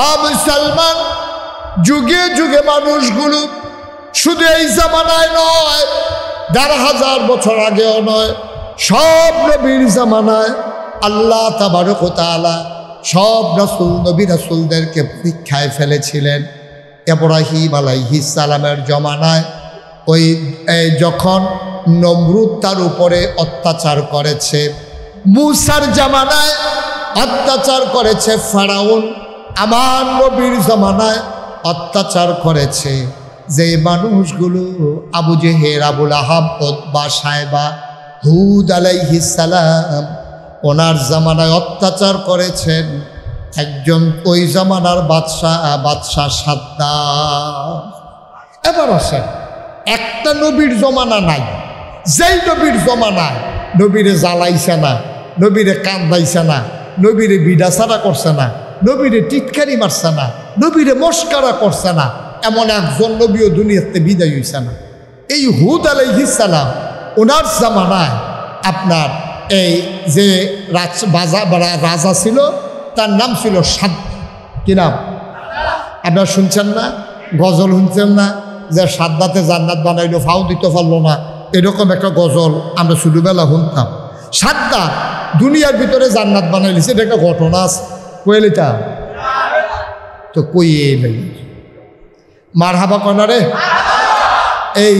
ও মুসলমান, যুগে যুগে মানুষগুলো শুধু এই জামানায় নয়, 1,500 বছর আগেও নয়, সব নবীর জামানায় আল্লাহ তাবারক ওয়া তাআলা সব রাসূল নবী রাসূলদেরকে পরীক্ষায় ফেলেছিলেন। ইব্রাহিম আলাইহিস সালামের জমানায় ওই যখন নমরুদ তার উপরে অত্যাচার করেছে, মূসার জামানায় অত্যাচার করেছে ফেরাউন, আমার নবীর জামানায় অত্যাচার করেছে যে মানুষগুলো আবু জেহেল, আবুল আহাব, উতবা, সাইবা, হুদ আলাইহিস সালাম ওনার জামানায় অত্যাচার করেছেন একজন ওই জামানার বাদশাহ সাদ্দাত। এবার আসেন, একটা নবীর জমানা নাই যেই নবীর জমানায় নবীরে জ্বালাইছে না, নবীরে কান্দাইছে না, নবীরে বিডাসারা করছে না, নবীরে টিটকারি মারছে না, নবীরে মস্কারা করছে না, এমন একজন নবীও দুনিয়াতে বিদায় হইছে না। এই হুদ আলাইহিস সালাম ওনার জামানায় আপনার এই যে রাজা ছিল তার নাম ছিল সাদ্দাত। কি নাম? আপনারা শুনছেন না? গজল শুনছেন না যে সাদ্দাতে জান্নাত বানাইলো, ফাও দিতে পারলো না, এরকম একটা গজল আমরা ছোটবেলা শুনতাম। সাদ্দাত দুনিয়ার ভিতরে জান্নাত বানাইলিছে, এটা একটা ঘটনা আছে। কইলিটা তো কই এলে মারহাবা কনারে। এই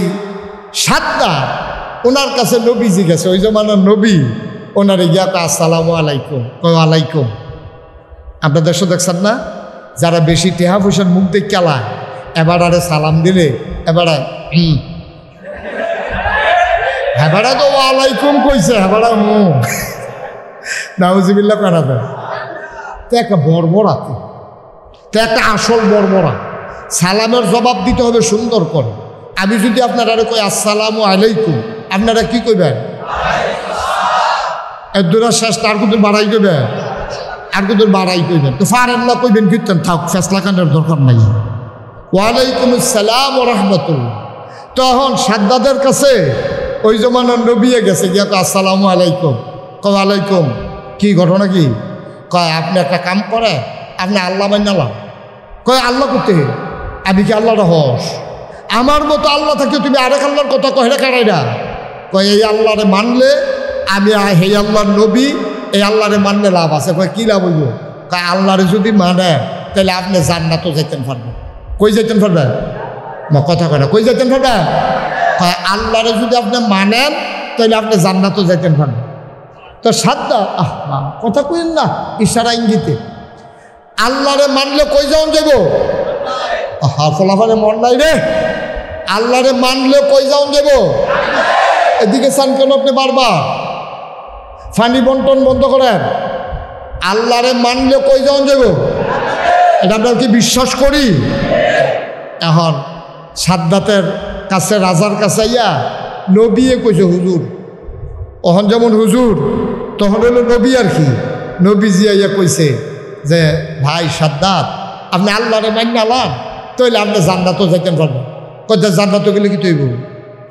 সাদ্দাত ওনার কাছে নবী জিজ্ঞাসা, ওই জমানার নবী ওনারে গিয়া আসসালামু আলাইকুম। কয় আলাইকুম। আপনার দেশে দেখছেন না, যারা বেশি টেহা পয়সার মুখ দিয়ে কেলায়, এবার আরে সালাম দিলে এবারে হেবারা তো আলাইকুম কইছে, হেবারা নাউজুবিল্লাহ করা দেয়। তো একটা বর্বরা, তো একটা আসল বর্বরা। সালামের জবাব দিতে হবে সুন্দর করে। আমি যদি আপনারা কই আসসালামু আলাইকুম, আপনারা কি কইবেন? এর দূরা শেষ, তার কুদুর বাড়াই কইবেন, আর কুদুর বাড়াই কইবেন। তো ফারেল্লা কইবেন, কীর্তন থাক, ফেসলা কানের দরকার নাই। ওয়ালাইকুম আসসালাম ওয়া রাহমাতুল্লাহ। তখন সাদ্দাতের কাছে ওই জমানার নবীয়ে গেছে, গিয়া আসসালামু আলাইকুম। কয় আলাইকুম। কি ঘটনা কি? কয় আপনি একটা কাম করে, আপনি আল্লাহ মান্যালাম। কয় আল্লাহ করতে, আমি কি আল্লাহটা হস? আমার মতো আল্লাহ থাকতে তুমি আরেক আল্লাহর কথা কহে কারাই না কয় এই আল্লাহরে মানলে আমি হে আল্লাহর নবী এই আল্লাহরে মানলে লাভ আছে কয় কী লাভ হইব কয় আল্লাহরে যদি মানে তাহলে আপনি জান্নাতও যেতেন পারবেন কই যেতেন পারবেন কথা কয় না কই যেতেন পারবেন কয় আল্লাহরে যদি আপনি মানেন তাহলে আপনি জান্নাতও যেতেন পারবেন তো সাদ্দা কথা কইন না ইশারা ইঙ্গিতে আল্লাহরে মানলে কই যাওন যাব ফলাফলে মন নাই রে আল্লাহরে মানলে কই যাওন যাব এদিকে চান কেন আপনি বারবার ফানি বন্টন বন্ধ করেন আল্লাহরে মানলে কই যাওন যাব এটা আমরা কি বিশ্বাস করি এখন সাদ্দাতের কাছে রাজার কাছে ইয়া নবীয়ে কইছে হুজুর ওহন যেমন হুজুর তখন হলো নবী আর কি নবীজি ইয়া কইছে যে ভাই সাদ্দাত আপনি আল্লাহরে মান্য আলাম তাইলে আপনি জান্নাতও যাইতেন পারবেন কোথায় জান্নাতও গেলে কি তৈব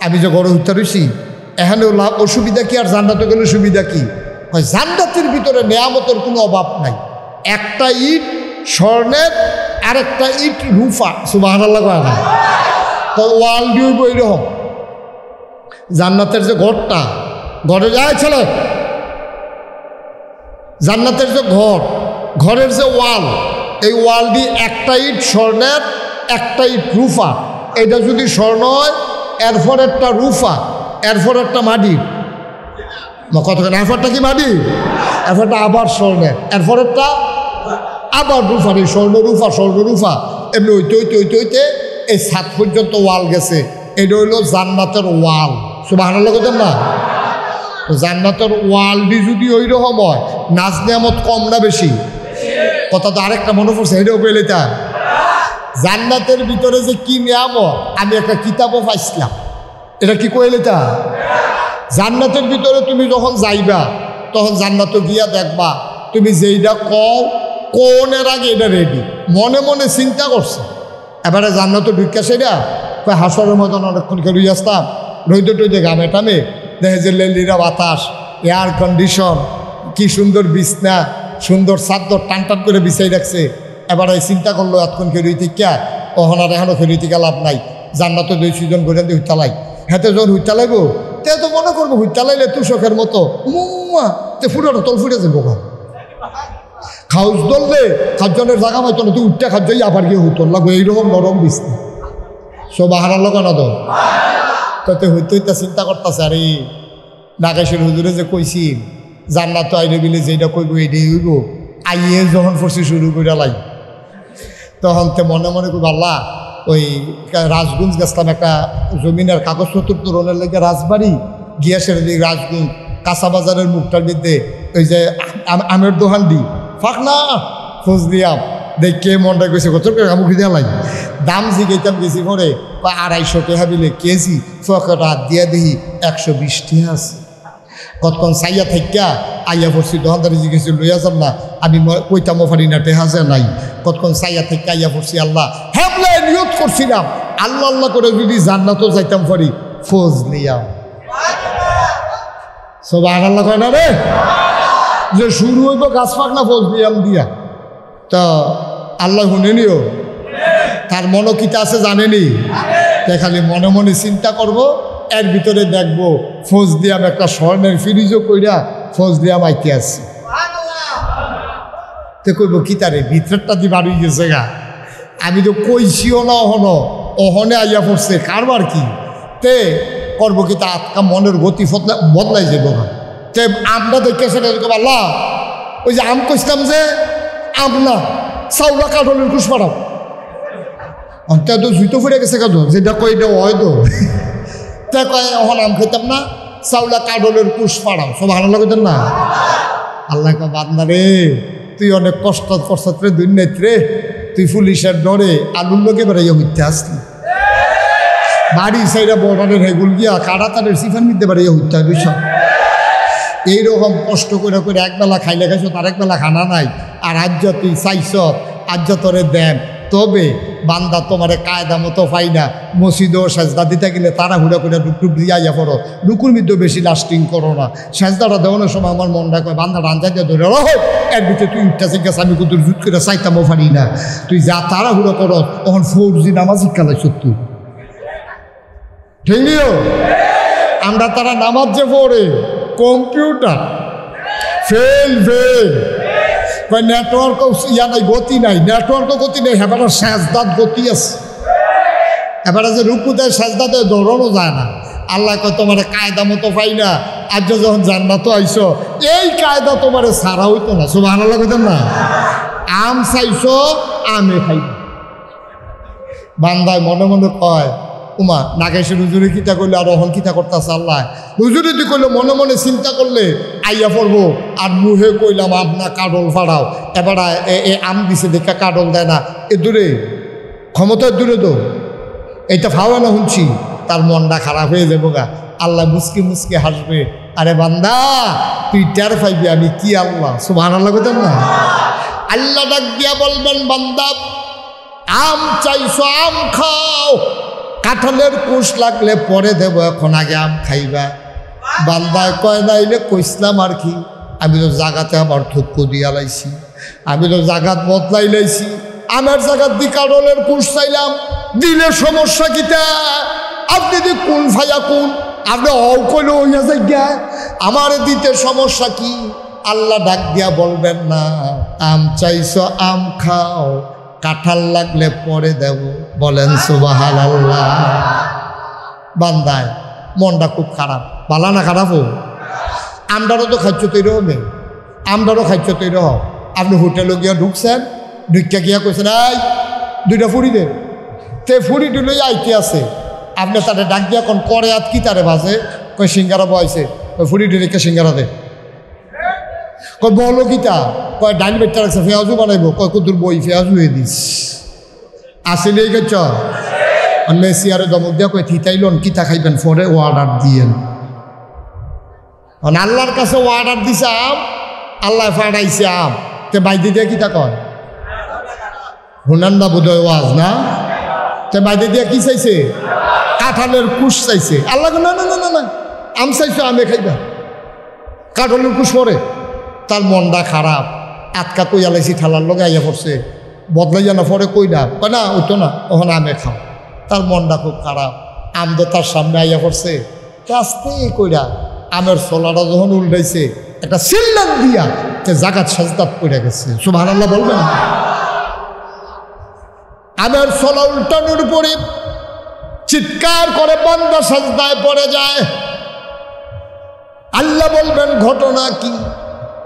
আমি যে গড়ে উঠতে রয়েছি এখানে লাভ অসুবিধা কি আর জান্নাতও গেলে সুবিধা কি হয় জান্নাতের ভিতরে নেয়ামতের কোনো অভাব নাই একটা ইট স্বর্ণের আর একটা ইট রুফা সুবহানাল্লাহ কয় না তো ওয়াল দিয়ে এরকম জান্নাতের যে ঘরটা ঘরে যায় ছেলে জান্নাতের যে ঘরের যে ওয়াল এই ওয়াল দিয়ে একটা ইট স্বর্ণের একটা ইট রুফা এটা যদি স্বর্ণ হয় এরপর একটা রুফা এরপর একটা মাটি কতক্ষণ এরপরটা কি মাটি এরপরটা আবার স্বর্ণের এরপর একটা আবার রুফা নেই স্বর্ণ রুফা এমনি হইতে এই ছাদ পর্যন্ত ওয়াল গেছে এটা হইল জান্নাতের ওয়াল সুবহানাল্লাহ বলতেন না তো জান্নাতের ওয়ালটি যদি ওই রকম হয় নাজ নিয়ামত কম না বেশি কথা তো আরেকটা মনে পড়ছে এটাও পেলে তা জান্নাতের ভিতরে যে কি নিয়ামত আমি একটা কিতাবও পাইছিলাম এটা কি কইলে তা জান্নাতের ভিতরে তুমি যখন যাইবা তখন জান্নাতে গিয়া দেখবা তুমি যেইটা কোনের আগে এটা রেডি মনে মনে চিন্তা করছে এবারে জান্নাতে ঢুকা সেটা কয় হাসরের মতন অনেকক্ষণ খেলুই আসতাম রইদে গামে টামে দেখে যে লেলিরা বাতাস এয়ার কন্ডিশন কি সুন্দর বিছনা সুন্দর চাদর টান টান করে বিছাই রাখছে এবারে চিন্তা করলো এতক্ষণ খেলুই থেকে ওহন আর এখনও খেলুই থেকে লাভ নাই জান্নাতে 2 করে দিয়ে হুইতালাই হাতে যখন হুইতালাইব তে তো মনে করবো হুইতালাইলে তুষকের মতো তে ফুটানো তল ফুটে যাবো খাউজ ধরলে খাদ্যনের জায়গা হয়তো না তুই উঠতে খাদ্য আবার গিয়ে হুতর লাগবো এইরকম নরম বিছনা সব হারার লোক না তো তাতে হইতে চিন্তা করতেছে আরে নাগেশের হুজুরে যে কইছি জান্নাত আইরে বিলে যেটা কইব এইটাই হইব আইয়ে যখন পড়ছি শুরু করে লাই তখন তো মনে মনে কইব আল্লাহ ওই রাজগঞ্জ গেছিলাম একটা জমিনের কাগজপত্র তোরণের লেগে রাজবাড়ি গিয়া সেরে দিই রাজগঞ্জ কাঁচা বাজারের মুখটার মধ্যে ওই যে আমের দোকান দি ফাঁক না খোঁজ দিয়াম দেখে মনটা গেছে কত মুখি দেওয়া লাগে দাম জিগাইতাম গেছি পরে 250 টাকা বিলে কেজি ফকটা দিয়া দেখি 120 টাকা আছে কতক্ষণ চাইয়া থাকা আইয়া পড়ছি দোকানদারি জিজ্ঞেস লইয়া যাম না আমি কইতামও পারি না টেহা যে নাই কতক্ষণ চাইয়া থাকা আইয়া পড়ছি আল্লাহ হ্যাঁ নিয়ত করছিলাম আল্লাহ আল্লাহ করে যদি জান্নাতও যাইতাম পারি ফোজ নিয়াম সব আল্লাহ কয় না রে যে শুরু হইব গাছ পাক না ফোজ নিয়াম দিয়া তা আল্লাহ শুনেনিও তার মনোকিতা আছে জানেনি তাই খালি মনে মনে চিন্তা করব এর ভিতরে দেখবো ফোজ দিয়াম একটা স্বর্ণের ফ্রিজও কইরা ফোজ দিয়াম আইতে আসছি তো কইব কি তারে ভিতরটা দিয়ে বাড়ি গেছে গা আমি তো কইছিও না অহনে আইয়া পড়ছে কারবার কি তে করবো কি তা আটকা মনের গতি বদলাই যাবো তে আমরা দেখে সেটা আল্লাহ ওই যে আম কইছিলাম যে আম না চাউলা কাঠলের কুশ পাড়াও অন্তে তো জুইতো ফুরে গেছে কাজ যেটা কই এটা হয় তো তে কয় এখন আম খেতাম না চাউলা কাঠলের কুশ পাড়াও সব ভালো লাগতেন না আল্লাহ কা বান্দা রে তুই অনেক কষ্ট করছত রে দুনিয়াত রে তুই পুলিশের ডরে আলুর লোকে বেড়াইয়া হইতে আসলি বাড়ি সাইডা বর্ডারের হেগুল গিয়া কাটাতারের সিফান মিলতে বেড়াইয়া হইতে আসবি সব এইরকম কষ্ট করে করে একবেলা খাইলে খাইছ তার একবেলা খানা নাই আর আজ্য তুই চাইছ আজ্য তোরে দেন তবে বান্দা তোমারে কায়দা মতো পাই না মসজিদও সেজদা দিতে গেলে তাড়াহুড়া করে ডুকডুক দিয়ে আইয়া পড়ো ডুকুর মধ্যেও বেশি লাস্টিং করো না সেজদাটা দেওয়ানোর সময় আমার মনটা কয় বান্দা রাঞ্জা দিয়ে ধরে রহ এর ভিতরে তুই উঠতেছে গেছে আমি কিন্তু জুত করে চাইতামও পারি না তুই যা তাড়াহুড়ো করো তখন 4G নামাজ শিক্ষালাই সত্যি ঠিক নিও আমরা তারা নামাজ যে পড়ে কম্পিউটার ফেল ফেল নেটওয়ার্ক ইয়া নাই গতি নাই নেটওয়ার্কও গতি নেই এবার সেজদাত গতি আছে এবার যে রুকু দেয় সেজদা দেয় দৌড়ানো যায় না আল্লাহ কয় তোমার কায়দা মতো পাই না আজ যখন জান্নাত আইসো এই কায়দা তোমার সারা হইতো না সুবহানাল্লাহ কইতেন না আম চাইছো আমে খাইব বান্দায় মনে মনে কয় উমা নাগেশের হুজুরে কিতা করলে আর অহন কিতা করতেছে আল্লাহ হুজুরে তুই করলে মনে মনে চিন্তা করলে আইয়া পড়বো আর মুহে কইলাম আপনা কাডল ফাড়াও এবার আম দিছে দেখা কাডল দেয় না এ দূরে ক্ষমতার দূরে তো এইটা ফাওয়া না শুনছি তার মনটা খারাপ হয়ে যাবো গা আল্লাহ মুসকি মুসকি হাসবে আরে বান্দা তুই টের পাইবি আমি কি আল্লাহ সুবহানাল্লাহ কইতেন না আল্লাহ ডাক দিয়া বলবেন বান্দা আম চাইছো আম খাও কাঁঠালের কুশ লাগলে পরে দেব এখন আগে আম খাইবা বান্দায় কয় নাইলে কইসলাম আর কি আমি তো জাগাতে আমার থুক্কু দিয়া লাইছি আমি তো জাগাত বদলাই লাইছি আমের জাগাত দি কাঁঠালের কুশ চাইলাম দিলে সমস্যা কিতা আপনি দি কোন ফাইয়া কোন আপনি অকলে হইয়া যাই গা আমার দিতে সমস্যা কি আল্লাহ ডাক দিয়া বলবেন না আম চাইছো আম খাও কাঁঠাল লাগলে পরে দেব বলেন সুবহানাল্লাহ বান্দায় মনটা খুব খারাপ ভালো না খারাপ হোক আমরাও তো খাদ্য তৈরি হবে আমরাও খাদ্য তৈরি হোক আপনি হোটেলে গিয়া ঢুকছেন ঢুকিয়া গিয়া কইছেন এই দুইটা ফুড়ি দেন তে ফুড়ি টুলে আইতে আছে আপনি তাদের ডাক দিয়া কোন করে আত কি তারে বাজে কই সিঙ্গারা বয়সে কই ফুড়ি ঢুকে সিঙ্গারা দে কই বলো কিতা কয় ডাইন বেটটা রাখছে ফেয়াজু বানাইব কয় কুদুর বই ফেয়াজু হয়ে দিস আসলেই গেছ মেসি আরে দমক দিয়া কয় থিতাইলন কিতা খাইবেন পরে অর্ডার দিয়েন আল্লাহর কাছে অর্ডার দিছে আম আল্লাহ ফাড়াইছে আম তে বাইদি দিয়ে কিতা কয় হুনান না বোধহয় ওয়াজ না তে বাইদি দিয়ে কি চাইছে কাঁঠালের কুশ চাইছে আল্লাহ না না না না না আম চাইছো আমে খাইবা কাঁঠালের কুশ পরে তার মনটা খারাপ আটকা কইয়া লাইছি ঠালার লগে আইয়া পড়ছে বদলাইয়া না পরে কইলা কয় না ওইতো না ওখানে আমে খাও তার মনটা খুব খারাপ আম তো তার সামনে আইয়া পড়ছে আস্তে কইরা আমের ছোলাটা যখন উল্টাইছে একটা সিল্লান দিয়া তে জাগাত সাজদাত পড়ে গেছে সুবহানাল্লাহ বলবেন আমের ছোলা উল্টানোর পরে চিৎকার করে বান্দা সাজদায় পড়ে যায় আল্লাহ বলবেন ঘটনা কি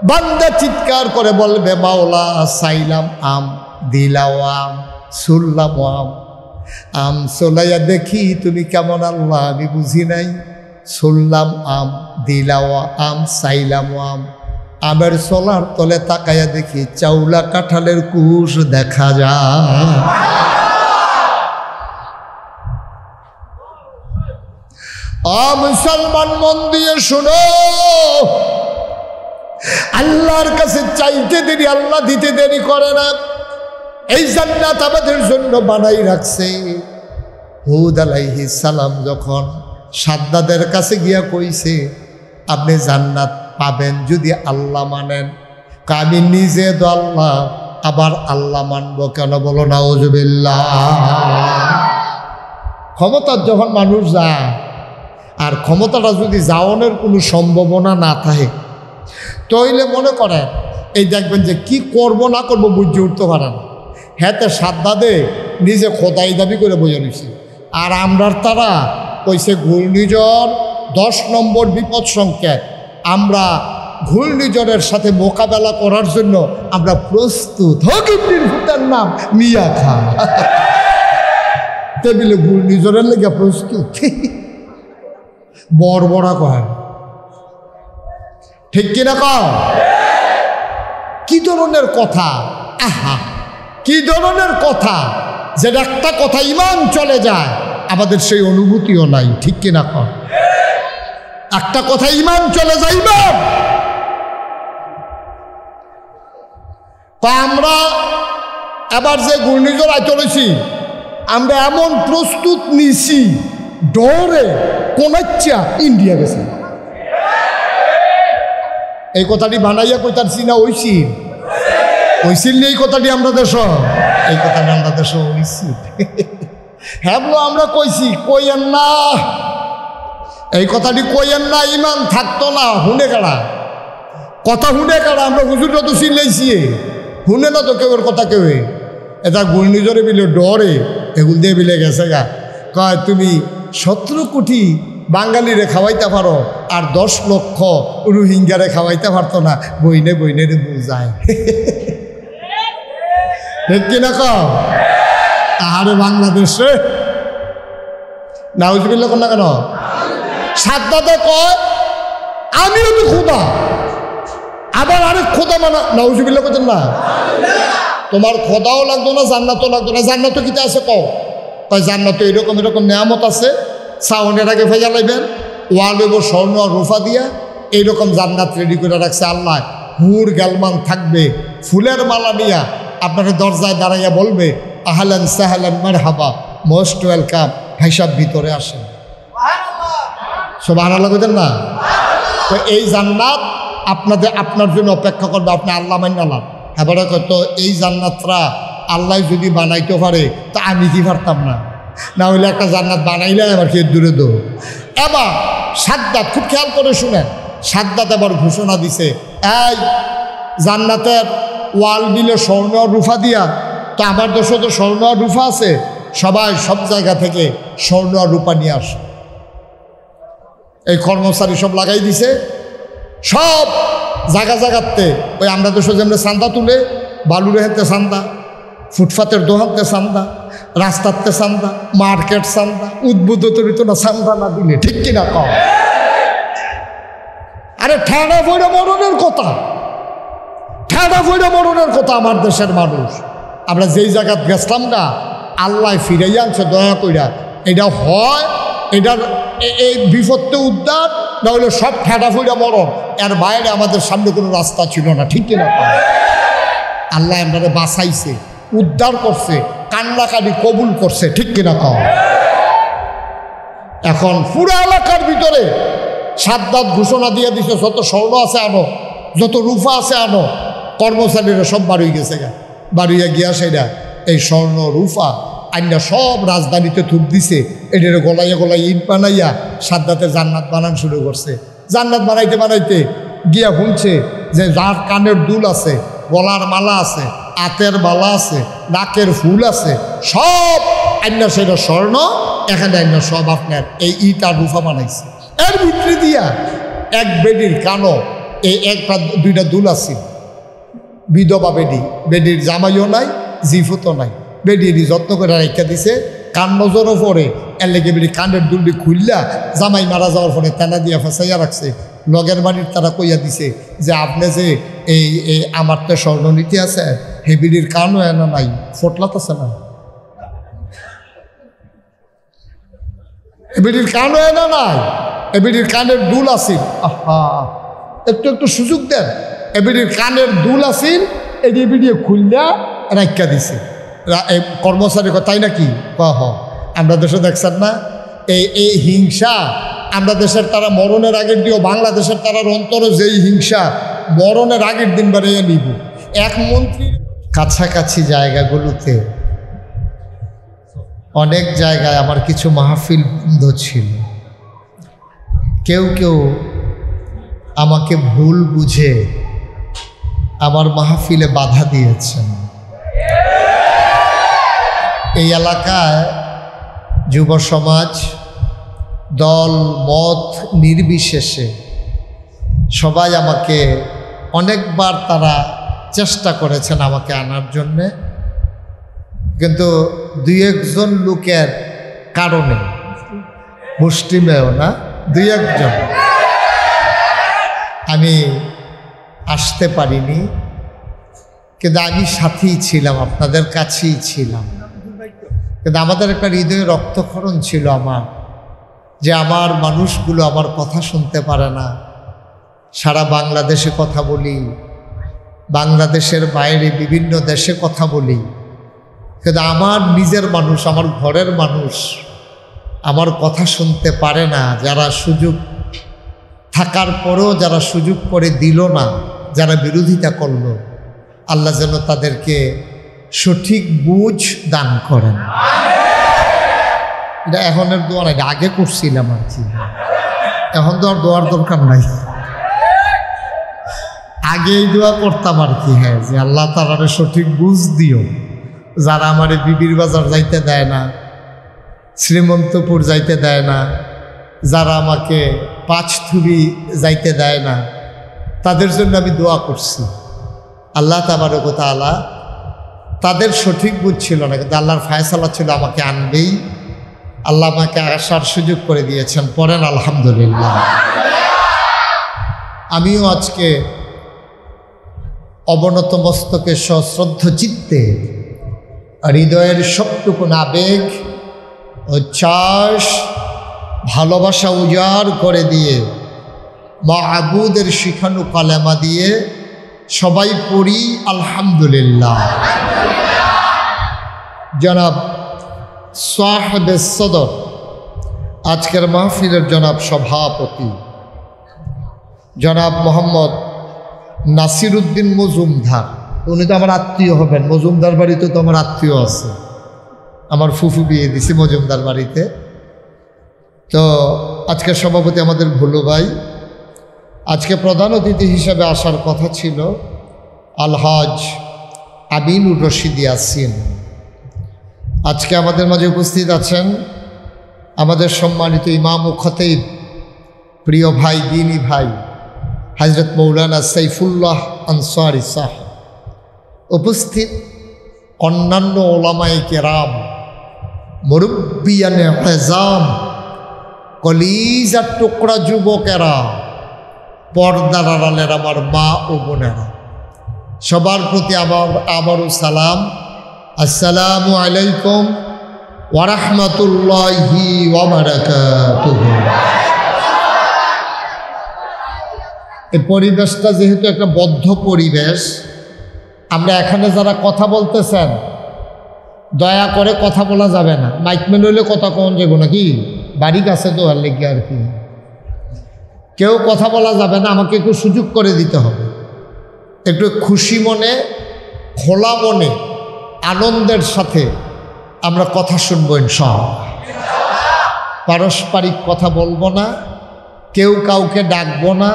বান্দা চিৎকার করে বলবে মাওলা চাইলাম আম দিলাও আম শুনলাম আম আম চলাইয়া দেখি তুমি কেমন আল্লাহ আমি বুঝি নাই শুনলাম আম দিলাও আম চাইলাম আম আমের চলার তলে তাকাইয়া দেখি চাউলা কাঁঠালের কুশ দেখা যায় মুসলমান মন দিয়ে শুনো আল্লাহর কাছে চাইতে দেরি আল্লাহ দিতে দেরি করে না এই জান্নাত আমাদের জন্য বানাই রাখছে হুদ আলাইহিস সালাম যখন সাদ্দাদের কাছে গিয়া কইছে আপনি জান্নাত পাবেন যদি আল্লাহ মানেন আমি নিজে তো আল্লাহ আবার আল্লাহ মানবো কেন বলো নাউজুবিল্লাহ ক্ষমতার যখন মানুষ যায় আর ক্ষমতাটা যদি যাওয়ানোর কোনো সম্ভাবনা না থাকে তাইলে মনে করেন এই দেখবেন যে কি করব না করব বুঝে উঠতে পারে না হ্যাঁ সাদ্দাদে নিজে খোদাই দাবি করে বোঝা নিছে আর আমরার তারা কইছে ঘূর্ণিঝড় 10 নম্বর বিপদ সংকেত আমরা ঘূর্ণিঝড়ের সাথে মোকাবেলা করার জন্য আমরা প্রস্তুত হকিমনির ফুটার নাম মিয়া খা টেবিলে ঘূর্ণিঝড়ের লেগে প্রস্তুত বড় কয় ঠিক কিনা কও কি ধরনের কথা আহা কি ধরনের কথা যেটা একটা কথা ইমান চলে যায় আমাদের সেই অনুভূতিও নাই ঠিক কিনা কও একটা কথা ইমান চলে যায় ইমান তা আমরা এবার যে ঘূর্ণিঝড় চলেছি আমরা এমন প্রস্তুত নিছি ডরে কোনাচ্চা ইন্ডিয়া গেছে এই কথাটি বানাইয়া কইতারছি না ওইছিল এই কথাটি আমরা দেশ এই কথাটি আমরা দেশ হইছি হ্যাঁ আমরা কইছি কইয়েন না এই কথাটি কইয়েন না, ইমান থাকতো না। হুনে কারা কথা, হুনে কারা? আমরা হুজুরটা তো চিনলেইছি, হুনে না তো কেউ কথা। কেউ এটা ঘূর্ণিঝড়ে বিলে ডরে এগুল দিয়ে বিলে গেছে গা। কয় তুমি 17 কোটি বাঙালিরে খাওয়াইতে পারো, আর 10 লক্ষ রোহিঙ্গারে খাওয়াইতে পারতো না। বইনে বইনেরে বুঝায়, ঠিক কিনা কও? আরে বাংলাদেশে নাউজুবিল্লাহ কোন না কেন? সাদ্দাতে কয় আমিও তো খোদা, আবার আরেক খোদা মানা। নাউজুবিল্লাহ করছেন না? তোমার খোদাও লাগতো না, জান্নাতও লাগতো না। জান্নাতও কিতা আছে কও? কয় জান্নাতে এরকম এরকম নেয়ামত আছে, সাউনের আগে ফেজা লাইবেন, ওয়াল হইব স্বর্ণ আর রূপা দিয়া, এইরকম জান্নাত রেডি করে রাখছে আল্লাহ। হুর গালমান থাকবে, ফুলের মালা নিয়া আপনার দরজায় দাঁড়াইয়া বলবে আহলান সাহলান মারহাবা, মোস্ট ওয়েলকাম, হিসাব ভিতরে আসেন। সুবহানাল্লাহ কইতেন না? তো এই জান্নাত আপনার জন্য অপেক্ষা করবে, আপনি আল্লাহ মান্নালাম। এবারে তো এই জান্নাতরা আল্লাহ যদি বানাইতে পারে তা আমি কি পারতাম না? না হইলে একটা জান্নাত বানাইলে আবার কে দূরে দো। এবার সাদ্দাত, খুব খেয়াল করে শুনেন, সাদ্দাত এবার ঘোষণা দিছে, এই জান্নাতের ওয়াল দিলে স্বর্ণ আর রূপা দিয়া, তো আমার দেশে তো স্বর্ণ আর রূপা আছে, সবাই সব জায়গা থেকে স্বর্ণ আর রূপা নিয়ে আসে। এই কর্মচারী সব লাগাই দিছে, সব জায়গাতে ওই আমরা দেশে যেমন চান্দা তুলে, বালুরে হাতে চান্দা, ফুটপাতের দোহানতে চান্দা, রাস্তাতে চান্দা, মার্কেট চান্দা, উদ্বুদ্ধ তরিত না চান্দা না দিলে, ঠিক কিনা কম? আরে ঠেড়া ফইরা মরণের কথা, ঠেড়া ফইরা মরণের কথা আমার দেশের মানুষ। আমরা যেই জায়গায় গেছিলাম না, আল্লাহ ফিরাইয়া আনছে দয়া কইরা। এটা হয়, এটার এই বিপদে উদ্ধার, না হলে সব ঠেড়া ফইরা মরণ। এর বাইরে আমাদের সামনে কোনো রাস্তা ছিল না, ঠিক কিনা কম? আল্লাহ আমাদের বাঁচাইছে, উদ্ধার করছে, কান্নাকাটি কবুল করছে, ঠিক কিনা কম? এখন পুরো এলাকার ভিতরে সাদ্দাত ঘোষণা দিয়ে দিছে, যত স্বর্ণ আছে আনো, যত রূপা আছে আনো। কর্মচারীরা সব বাড়ি গেছে গা, বাড়িয়া গিয়া সেটা এই স্বর্ণ রূপা আইনা সব রাজধানীতে থুপ দিছে। এটার গলাইয়া গলাইয়া ইট বানাইয়া সাদ্দাতে জান্নাত বানান শুরু করছে। জান্নাত বানাইতে বানাইতে গিয়া শুনছে যে যার কানের দুল আছে, গলার মালা আছে, হাতের মালা আছে, নাকের ফুল আছে, সব আইনা সেটা স্বর্ণ, এখানে আইনা সব আপনার এই ইট আর রূপা বানাইছে। এর ভিতরে দিয়া এক বেডির কানো এই একটা দুইটা দুল আছে, বিধবা বেডি, বেডির জামাইও নাই, জিফুতও নাই, বেডির যত্ন করে রেখা দিছে। কান নজরও পরে এর লেগে বেডি কানের দুলটি খুললা জামাই মারা যাওয়ার পরে তেনা দিয়া ফেসাইয়া রাখছে। লগের বাড়ির তারা কইয়া দিছে যে আপনি যে এই আমার তো স্বর্ণনীতি আছে, হে বিড়ির কানও এনা নাই, ফোটলাত আছে না, এবিডির কানও এনা নাই, এবিডির কানের দুল আসিল। আহা, একটু একটু সুযোগ দেন। এবিডির কানের দুল আসিল, এডি বিডিয়ে খুললা রাখা দিছে। কর্মচারী তাই নাকি? হ, আমরা দেশে দেখছেন না এই হিংসা, আমরা দেশের তারা মরণের আগের দিও, বাংলাদেশের তারার অন্তরে যেই হিংসা মরণের আগের দিন বাড়িয়ে নিব। এক মন্ত্রীর কাছাকাছি জায়গাগুলোতে অনেক জায়গায় আমার কিছু মাহফিল বন্ধ ছিল। কেউ কেউ আমাকে ভুল বুঝে আমার মাহফিলে বাধা দিয়েছেন। এই এলাকায় যুব সমাজ দল মত নির্বিশেষে সবাই আমাকে অনেকবার তারা চেষ্টা করেছেন আমাকে আনার জন্যে, কিন্তু দুই একজন লোকের কারণে, মুষ্টিমেয় না, দুই একজন, আমি আসতে পারিনি। কিন্তু আমি সাথেই ছিলাম, আপনাদের কাছেই ছিলাম। কিন্তু আমাদের একটা হৃদয়ে রক্তক্ষরণ ছিল আমার, যে আমার মানুষগুলো আমার কথা শুনতে পারে না। সারা বাংলাদেশে কথা বলি, বাংলাদেশের বাইরে বিভিন্ন দেশে কথা বলি, কিন্তু আমার নিজের মানুষ, আমার ঘরের মানুষ আমার কথা শুনতে পারে না। যারা সুযোগ থাকার পরেও যারা সুযোগ করে দিল না, যারা বিরোধিতা করলো, আল্লাহ যেন তাদেরকে সঠিক বুঝ দান করেন। এটা এখনের দোয়া না, এটা আগে করছিলাম আর কি। এখন তো আর দোয়ার দরকার নাই, আগেই দোয়া করতাম আর কি। হ্যাঁ, যে আল্লাহ তাআলারে সঠিক বুঝ দিও, যারা আমারে বিবির বাজার যাইতে দেয় না, শ্রীমন্তপুর যাইতে দেয় না, যারা আমাকে পাঁচথুবি যাইতে দেয় না, তাদের জন্য আমি দোয়া করছি। আল্লাহ তাবারক ওয়া তাআলা তাদের সঠিক বুঝ ছিল না, কিন্তু আল্লাহর ফায়সালা ছিল আমাকে আনবেই। আল্লাহ আমাকে আসার সুযোগ করে দিয়েছেন। পড়েন আলহামদুলিল্লাহ। আমিও আজকে অবনত মস্তকে সশ্রদ্ধ চিত্তে হৃদয়ের সবটুকু আবেগ ও চাষ ভালোবাসা উজাড় করে দিয়ে মা'বুদের শিখানো কালেমা দিয়ে সবাই পড়ি আলহামদুলিল্লাহ। জনাব সাহেবে সদর, আজকের মাহফিলের জনাব সভাপতি জনাব মোহাম্মদ নাসিরউদ্দিন মজুমদার, উনি তো আমার আত্মীয় হবেন। মজুমদার বাড়িতে তো আমার আত্মীয় আছে, আমার ফুফু বিয়ে দিছি মজুমদার বাড়িতে। তো আজকের সভাপতি আমাদের ভুলু ভাই। আজকে প্রধান অতিথি হিসেবে আসার কথা ছিল আলহাজ আমিনুর রশিদ ইয়াসিন। আজকে আমাদের মাঝে উপস্থিত আছেন আমাদের সম্মানিত ইমাম ও খতিব, প্রিয় ভাই, দ্বীনী ভাই হযরত মৌলানা সাইফুল্লাহ আনসারী সাহেব। উপস্থিত অন্যান্য ওলামায়ে কেরাম, মুরব্বিয়ানে আযম, কলিজার টুকরা যুবকেরা, পর্দার আড়ালের আমার মা ও বোনেরা, সবার প্রতি আবারও সালাম। আসসালামু আলাইকুম ওয়া রাহমাতুল্লাহি ওয়া বারাকাতুহু। এই পরিবেশটা যেহেতু একটা বদ্ধ পরিবেশ, আমরা এখানে যারা কথা বলতেছেন দয়া করে কথা বলা যাবে না। মাইকম্যান হইলে কথা কম যাবো নাকি, বাড়ি কাছে তো আর লেগে আর কি, কেউ কথা বলা যাবে না। আমাকে একটু সুযোগ করে দিতে হবে, একটু খুশি মনে, খোলা মনে, আনন্দের সাথে আমরা কথা শুনবো ইনশাআল্লাহ। পারস্পরিক কথা বলবো না, কেউ কাউকে ডাকবো না।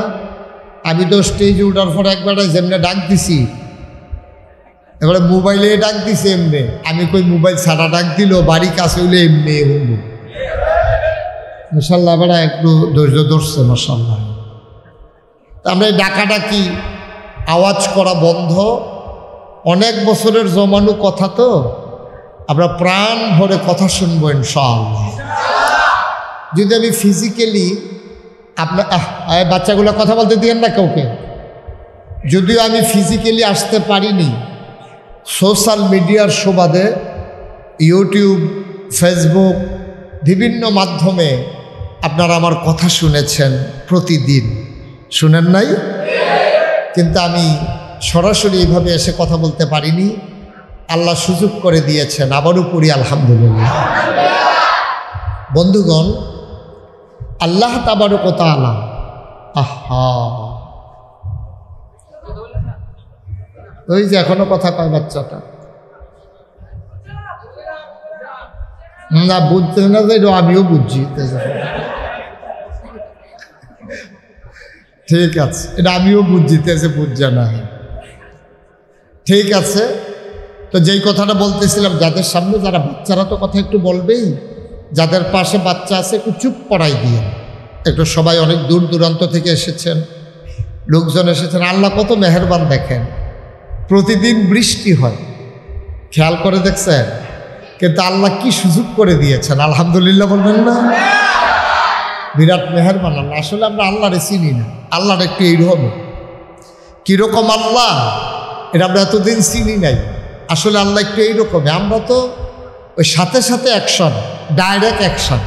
আমি তো স্টেজে উঠার পর একবারে যেমনি ডাক দিছি, এবারে মোবাইলে ডাক দিছি এমনি। আমি কই মোবাইল ছাড়া ডাক দিল, বাড়ি কাছে হইলে এমনি হইল। মাশাআল্লাহ, এবারে একটু ধৈর্য ধরছে মাশাআল্লাহ। আমরা এই ডাকাডাকি আওয়াজ করা বন্ধ। অনেক বছরের জমানো কথা তো, আমরা প্রাণ ভরে কথা শুনবো ইনশাআল্লাহ। যদি আমি ফিজিক্যালি আপনার বাচ্চাগুলো কথা বলতে দিয়েন না কাউকে, যদিও আমি ফিজিক্যালি আসতে পারিনি, সোশ্যাল মিডিয়ার সুবাদে ইউটিউব, ফেসবুক, বিভিন্ন মাধ্যমে আপনারা আমার কথা শুনেছেন প্রতিদিন, শুনেন নাই? কিন্তু আমি সরাসরি এইভাবে এসে কথা বলতে পারিনি, আল্লাহ সুযোগ করে দিয়েছেন, আবারও পড়ি আলহামদুলিল্লাহ। বন্ধুগণ, আল্লাহ তাবারক ওয়া তাআলা, আহা ওই যে এখনো কথা কয় বাচ্চাটা, না বুঝতে না যে আমিও বুঝছি। ঠিক আছে, এটা আমিও বুঝিতেছে, বুঝছে না। ঠিক আছে, তো যেই কথাটা বলতেছিলাম, যাদের সামনে যারা বাচ্চারা তো কথা একটু বলবেই, যাদের পাশে বাচ্চা আছে একটু চুপ পড়াই দিয়ে। একটু সবাই অনেক দূর দূরান্ত থেকে এসেছেন, লোকজন এসেছেন। আল্লাহ কত মেহেরবান দেখেন, প্রতিদিন বৃষ্টি হয়, খেয়াল করে দেখছেন? কিন্তু আল্লাহ কি সুযোগ করে দিয়েছেন, আলহামদুলিল্লাহ বলবেন না? বিরাট মেহেরবান আল্লাহ। আসলে আমরা আল্লাহরে চিনি না, আল্লাহর একটু এইরকম, কীরকম আল্লাহ এটা আমরা এতদিন চিনি নাই। আসলে আল্লাহ একটু এইরকমই। আমরা তো ওই সাথে সাথে অ্যাকশন, ডাইরেক্ট অ্যাকশন।